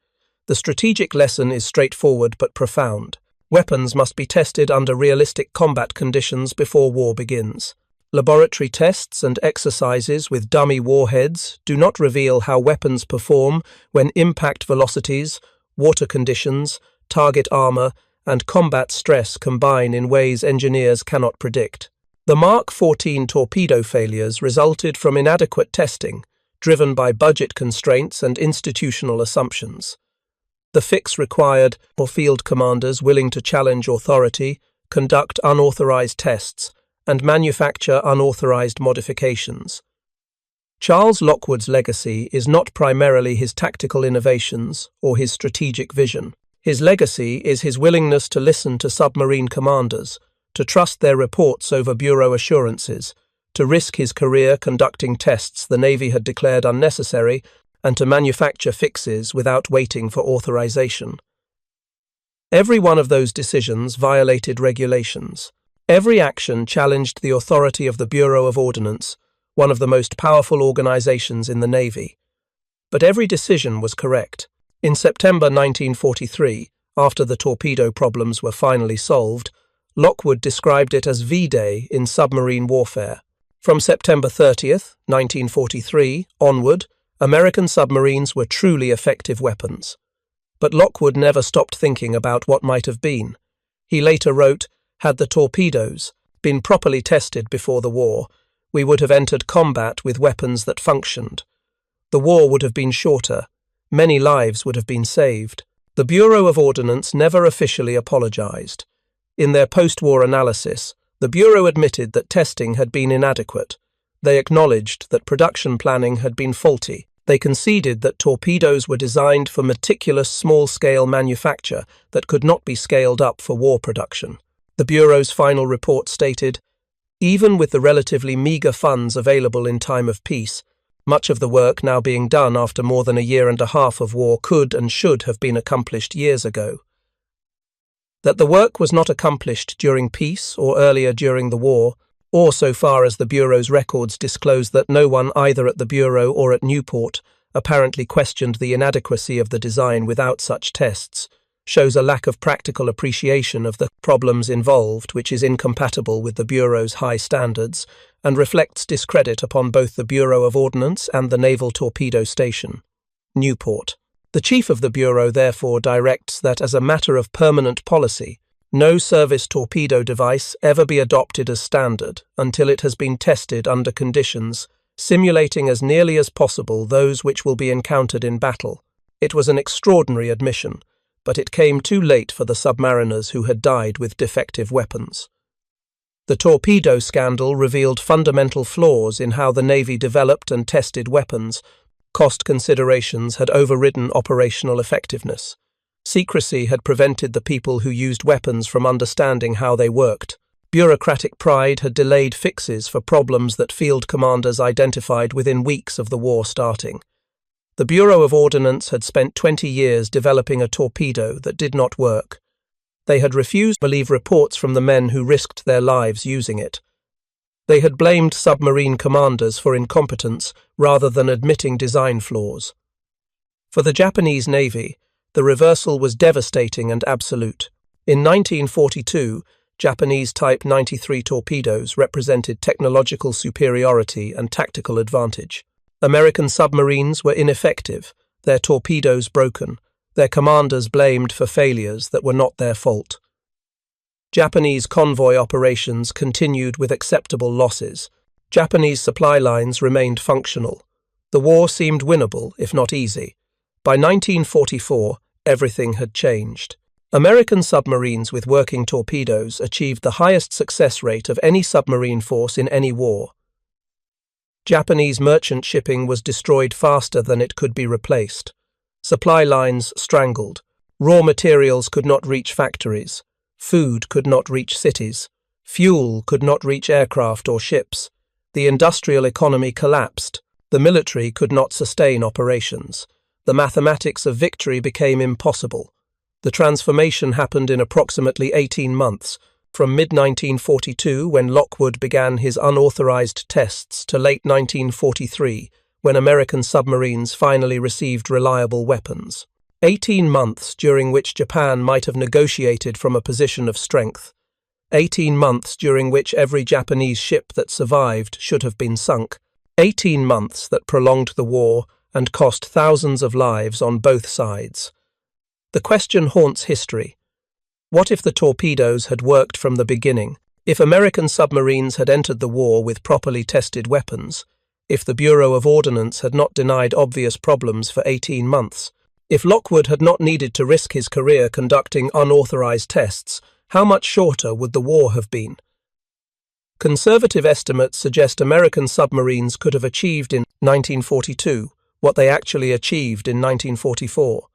The strategic lesson is straightforward but profound. Weapons must be tested under realistic combat conditions before war begins. Laboratory tests and exercises with dummy warheads do not reveal how weapons perform when impact velocities, water conditions, target armor, and combat stress combine in ways engineers cannot predict. The Mark 14 torpedo failures resulted from inadequate testing, driven by budget constraints and institutional assumptions. The fix required for field commanders willing to challenge authority, conduct unauthorized tests, and manufacture unauthorized modifications. Charles Lockwood's legacy is not primarily his tactical innovations or his strategic vision. His legacy is his willingness to listen to submarine commanders, to trust their reports over Bureau assurances, to risk his career conducting tests the Navy had declared unnecessary, and to manufacture fixes without waiting for authorization. Every one of those decisions violated regulations. Every action challenged the authority of the Bureau of Ordnance, one of the most powerful organizations in the Navy. But every decision was correct. In September 1943, after the torpedo problems were finally solved, Lockwood described it as V-Day in submarine warfare. From September 30th, 1943, onward, American submarines were truly effective weapons. But Lockwood never stopped thinking about what might have been. He later wrote, "Had the torpedoes been properly tested before the war, we would have entered combat with weapons that functioned. The war would have been shorter. Many lives would have been saved." The Bureau of Ordnance never officially apologized. In their post-war analysis, the Bureau admitted that testing had been inadequate. They acknowledged that production planning had been faulty. They conceded that torpedoes were designed for meticulous small-scale manufacture that could not be scaled up for war production. The Bureau's final report stated, "Even with the relatively meager funds available in time of peace, much of the work now being done after more than a year and a half of war could and should have been accomplished years ago." That the work was not accomplished during peace or earlier during the war, or so far as the Bureau's records disclose that no one either at the Bureau or at Newport apparently questioned the inadequacy of the design without such tests, shows a lack of practical appreciation of the problems involved, which is incompatible with the Bureau's high standards and reflects discredit upon both the Bureau of Ordnance and the Naval Torpedo Station. Newport. The Chief of the Bureau therefore directs that, as a matter of permanent policy, no service torpedo device ever be adopted as standard until it has been tested under conditions simulating as nearly as possible those which will be encountered in battle. It was an extraordinary admission, but it came too late for the submariners who had died with defective weapons. The torpedo scandal revealed fundamental flaws in how the Navy developed and tested weapons. Cost considerations had overridden operational effectiveness. Secrecy had prevented the people who used weapons from understanding how they worked. Bureaucratic pride had delayed fixes for problems that field commanders identified within weeks of the war starting. The Bureau of Ordnance had spent 20 years developing a torpedo that did not work. They had refused to believe reports from the men who risked their lives using it. They had blamed submarine commanders for incompetence rather than admitting design flaws. For the Japanese Navy, the reversal was devastating and absolute. In 1942, Japanese Type 93 torpedoes represented technological superiority and tactical advantage. American submarines were ineffective, their torpedoes broken, their commanders blamed for failures that were not their fault. Japanese convoy operations continued with acceptable losses. Japanese supply lines remained functional. The war seemed winnable, if not easy. By 1944, everything had changed. American submarines with working torpedoes achieved the highest success rate of any submarine force in any war. Japanese merchant shipping was destroyed faster than it could be replaced. Supply lines strangled. Raw materials could not reach factories. Food could not reach cities. Fuel could not reach aircraft or ships. The industrial economy collapsed. The military could not sustain operations. The mathematics of victory became impossible. The transformation happened in approximately 18 months, from mid-1942, when Lockwood began his unauthorized tests, to late 1943, when American submarines finally received reliable weapons. 18 months during which Japan might have negotiated from a position of strength. 18 months during which every Japanese ship that survived should have been sunk. 18 months that prolonged the war and cost thousands of lives on both sides. The question haunts history. What if the torpedoes had worked from the beginning? If American submarines had entered the war with properly tested weapons? If the Bureau of Ordnance had not denied obvious problems for 18 months? If Lockwood had not needed to risk his career conducting unauthorized tests, how much shorter would the war have been? Conservative estimates suggest American submarines could have achieved in 1942 what they actually achieved in 1944.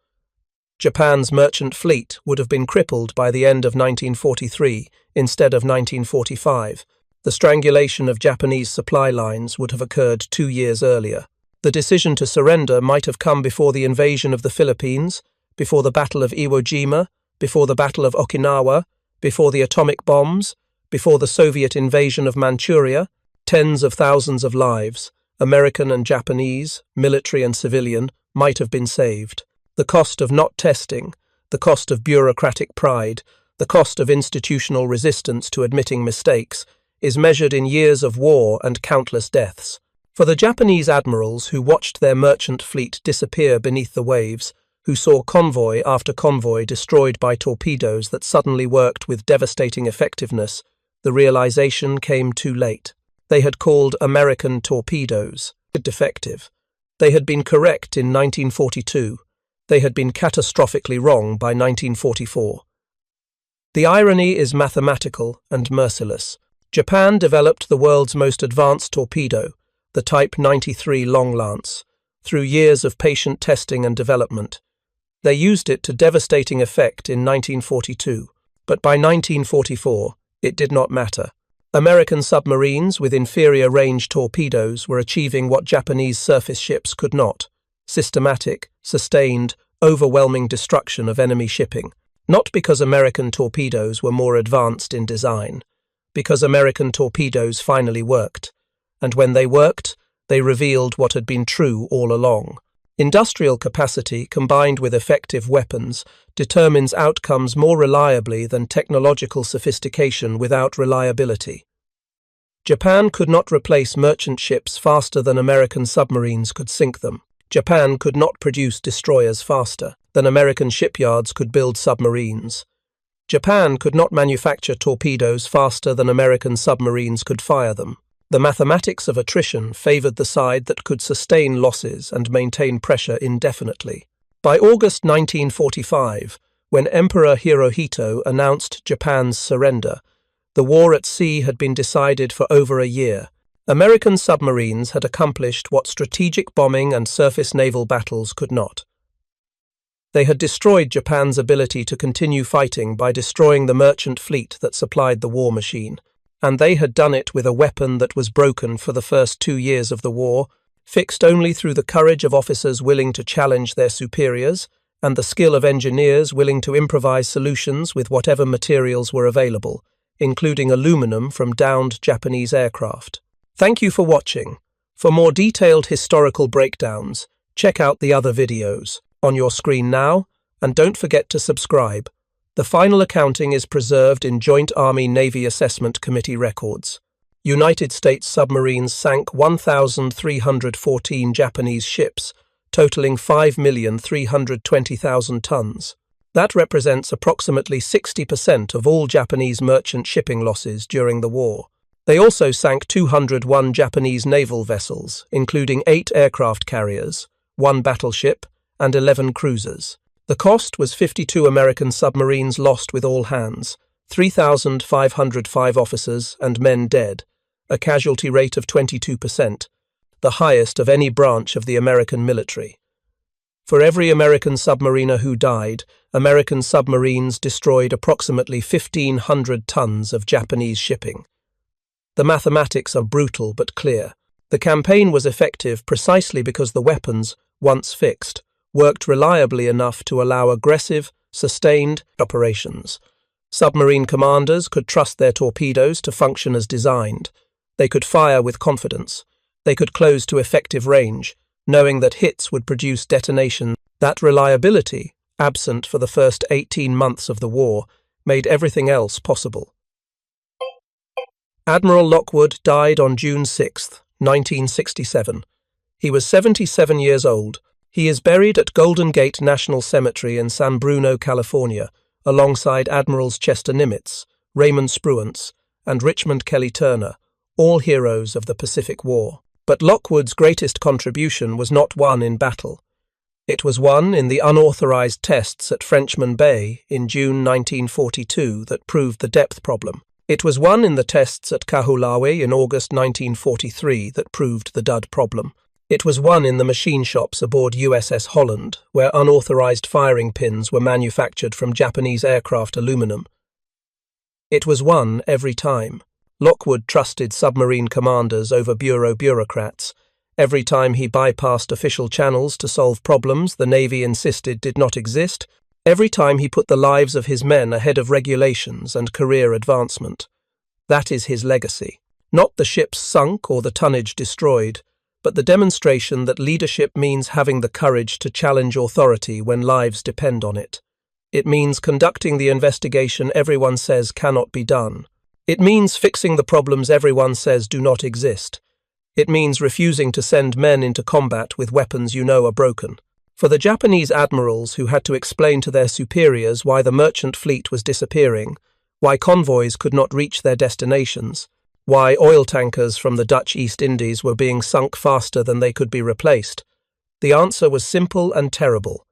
Japan's merchant fleet would have been crippled by the end of 1943 instead of 1945. The strangulation of Japanese supply lines would have occurred 2 years earlier. The decision to surrender might have come before the invasion of the Philippines, before the Battle of Iwo Jima, before the Battle of Okinawa, before the atomic bombs, before the Soviet invasion of Manchuria. Tens of thousands of lives, American and Japanese, military and civilian, might have been saved. The cost of not testing, the cost of bureaucratic pride, the cost of institutional resistance to admitting mistakes, is measured in years of war and countless deaths. For the Japanese admirals who watched their merchant fleet disappear beneath the waves, who saw convoy after convoy destroyed by torpedoes that suddenly worked with devastating effectiveness, the realization came too late. They had called American torpedoes defective. They had been correct in 1942. They had been catastrophically wrong by 1944. The irony is mathematical and merciless. Japan developed the world's most advanced torpedo, the Type 93 Long Lance, through years of patient testing and development. They used it to devastating effect in 1942, but by 1944, it did not matter. American submarines with inferior range torpedoes were achieving what Japanese surface ships could not: systematic, sustained, overwhelming destruction of enemy shipping, not because American torpedoes were more advanced in design, because American torpedoes finally worked. And when they worked, they revealed what had been true all along. Industrial capacity combined with effective weapons determines outcomes more reliably than technological sophistication without reliability. Japan could not replace merchant ships faster than American submarines could sink them. Japan could not produce destroyers faster than American shipyards could build submarines. Japan could not manufacture torpedoes faster than American submarines could fire them. The mathematics of attrition favored the side that could sustain losses and maintain pressure indefinitely. By August 1945, when Emperor Hirohito announced Japan's surrender, the war at sea had been decided for over a year. American submarines had accomplished what strategic bombing and surface naval battles could not. They had destroyed Japan's ability to continue fighting by destroying the merchant fleet that supplied the war machine, and they had done it with a weapon that was broken for the first 2 years of the war, fixed only through the courage of officers willing to challenge their superiors and the skill of engineers willing to improvise solutions with whatever materials were available, including aluminum from downed Japanese aircraft. Thank you for watching. For more detailed historical breakdowns, check out the other videos on your screen now, and don't forget to subscribe. The final accounting is preserved in Joint Army-Navy Assessment Committee records. United States submarines sank 1,314 Japanese ships, totaling 5,320,000 tons. That represents approximately 60% of all Japanese merchant shipping losses during the war. They also sank 201 Japanese naval vessels, including 8 aircraft carriers, 1 battleship, and 11 cruisers. The cost was 52 American submarines lost with all hands, 3,505 officers and men dead, a casualty rate of 22%, the highest of any branch of the American military. For every American submariner who died, American submarines destroyed approximately 1,500 tons of Japanese shipping. The mathematics are brutal but clear. The campaign was effective precisely because the weapons, once fixed, worked reliably enough to allow aggressive, sustained operations. Submarine commanders could trust their torpedoes to function as designed. They could fire with confidence. They could close to effective range, knowing that hits would produce detonation. That reliability, absent for the first 18 months of the war, made everything else possible. Admiral Lockwood died on June 6, 1967. He was 77 years old. He is buried at Golden Gate National Cemetery in San Bruno, California, alongside Admirals Chester Nimitz, Raymond Spruance, and Richmond Kelly Turner, all heroes of the Pacific War. But Lockwood's greatest contribution was not won in battle. It was won in the unauthorized tests at Frenchman Bay in June 1942 that proved the depth problem. It was won in the tests at Kahulawe in August 1943 that proved the dud problem. It was won in the machine shops aboard USS Holland, where unauthorized firing pins were manufactured from Japanese aircraft aluminum. It was won every time. Lockwood trusted submarine commanders over bureau bureaucrats. Every time he bypassed official channels to solve problems the Navy insisted did not exist, every time he put the lives of his men ahead of regulations and career advancement. That is his legacy. Not the ships sunk or the tonnage destroyed, but the demonstration that leadership means having the courage to challenge authority when lives depend on it. It means conducting the investigation everyone says cannot be done. It means fixing the problems everyone says do not exist. It means refusing to send men into combat with weapons you know are broken. For the Japanese admirals who had to explain to their superiors why the merchant fleet was disappearing, why convoys could not reach their destinations, why oil tankers from the Dutch East Indies were being sunk faster than they could be replaced, the answer was simple and terrible.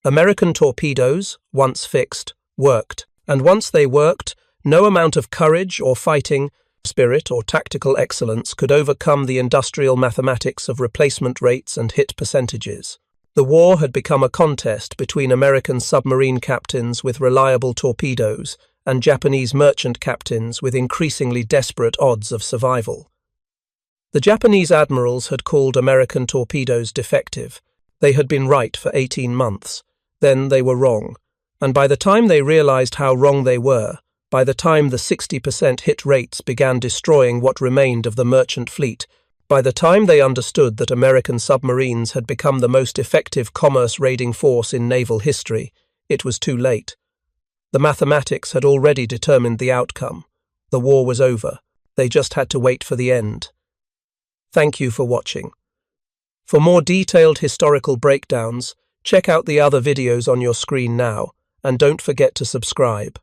American torpedoes, once fixed, worked, and once they worked, no amount of courage or fighting spirit or tactical excellence could overcome the industrial mathematics of replacement rates and hit percentages. The war had become a contest between American submarine captains with reliable torpedoes and Japanese merchant captains with increasingly desperate odds of survival. The Japanese admirals had called American torpedoes defective. They had been right for 18 months. Then they were wrong. And by the time they realized how wrong they were, by the time the 60% hit rates began destroying what remained of the merchant fleet, By the time they understood that American submarines had become the most effective commerce-raiding force in naval history, it was too late. The mathematics had already determined the outcome. The war was over. They just had to wait for the end. Thank you for watching. For more detailed historical breakdowns, check out the other videos on your screen now, and don't forget to subscribe.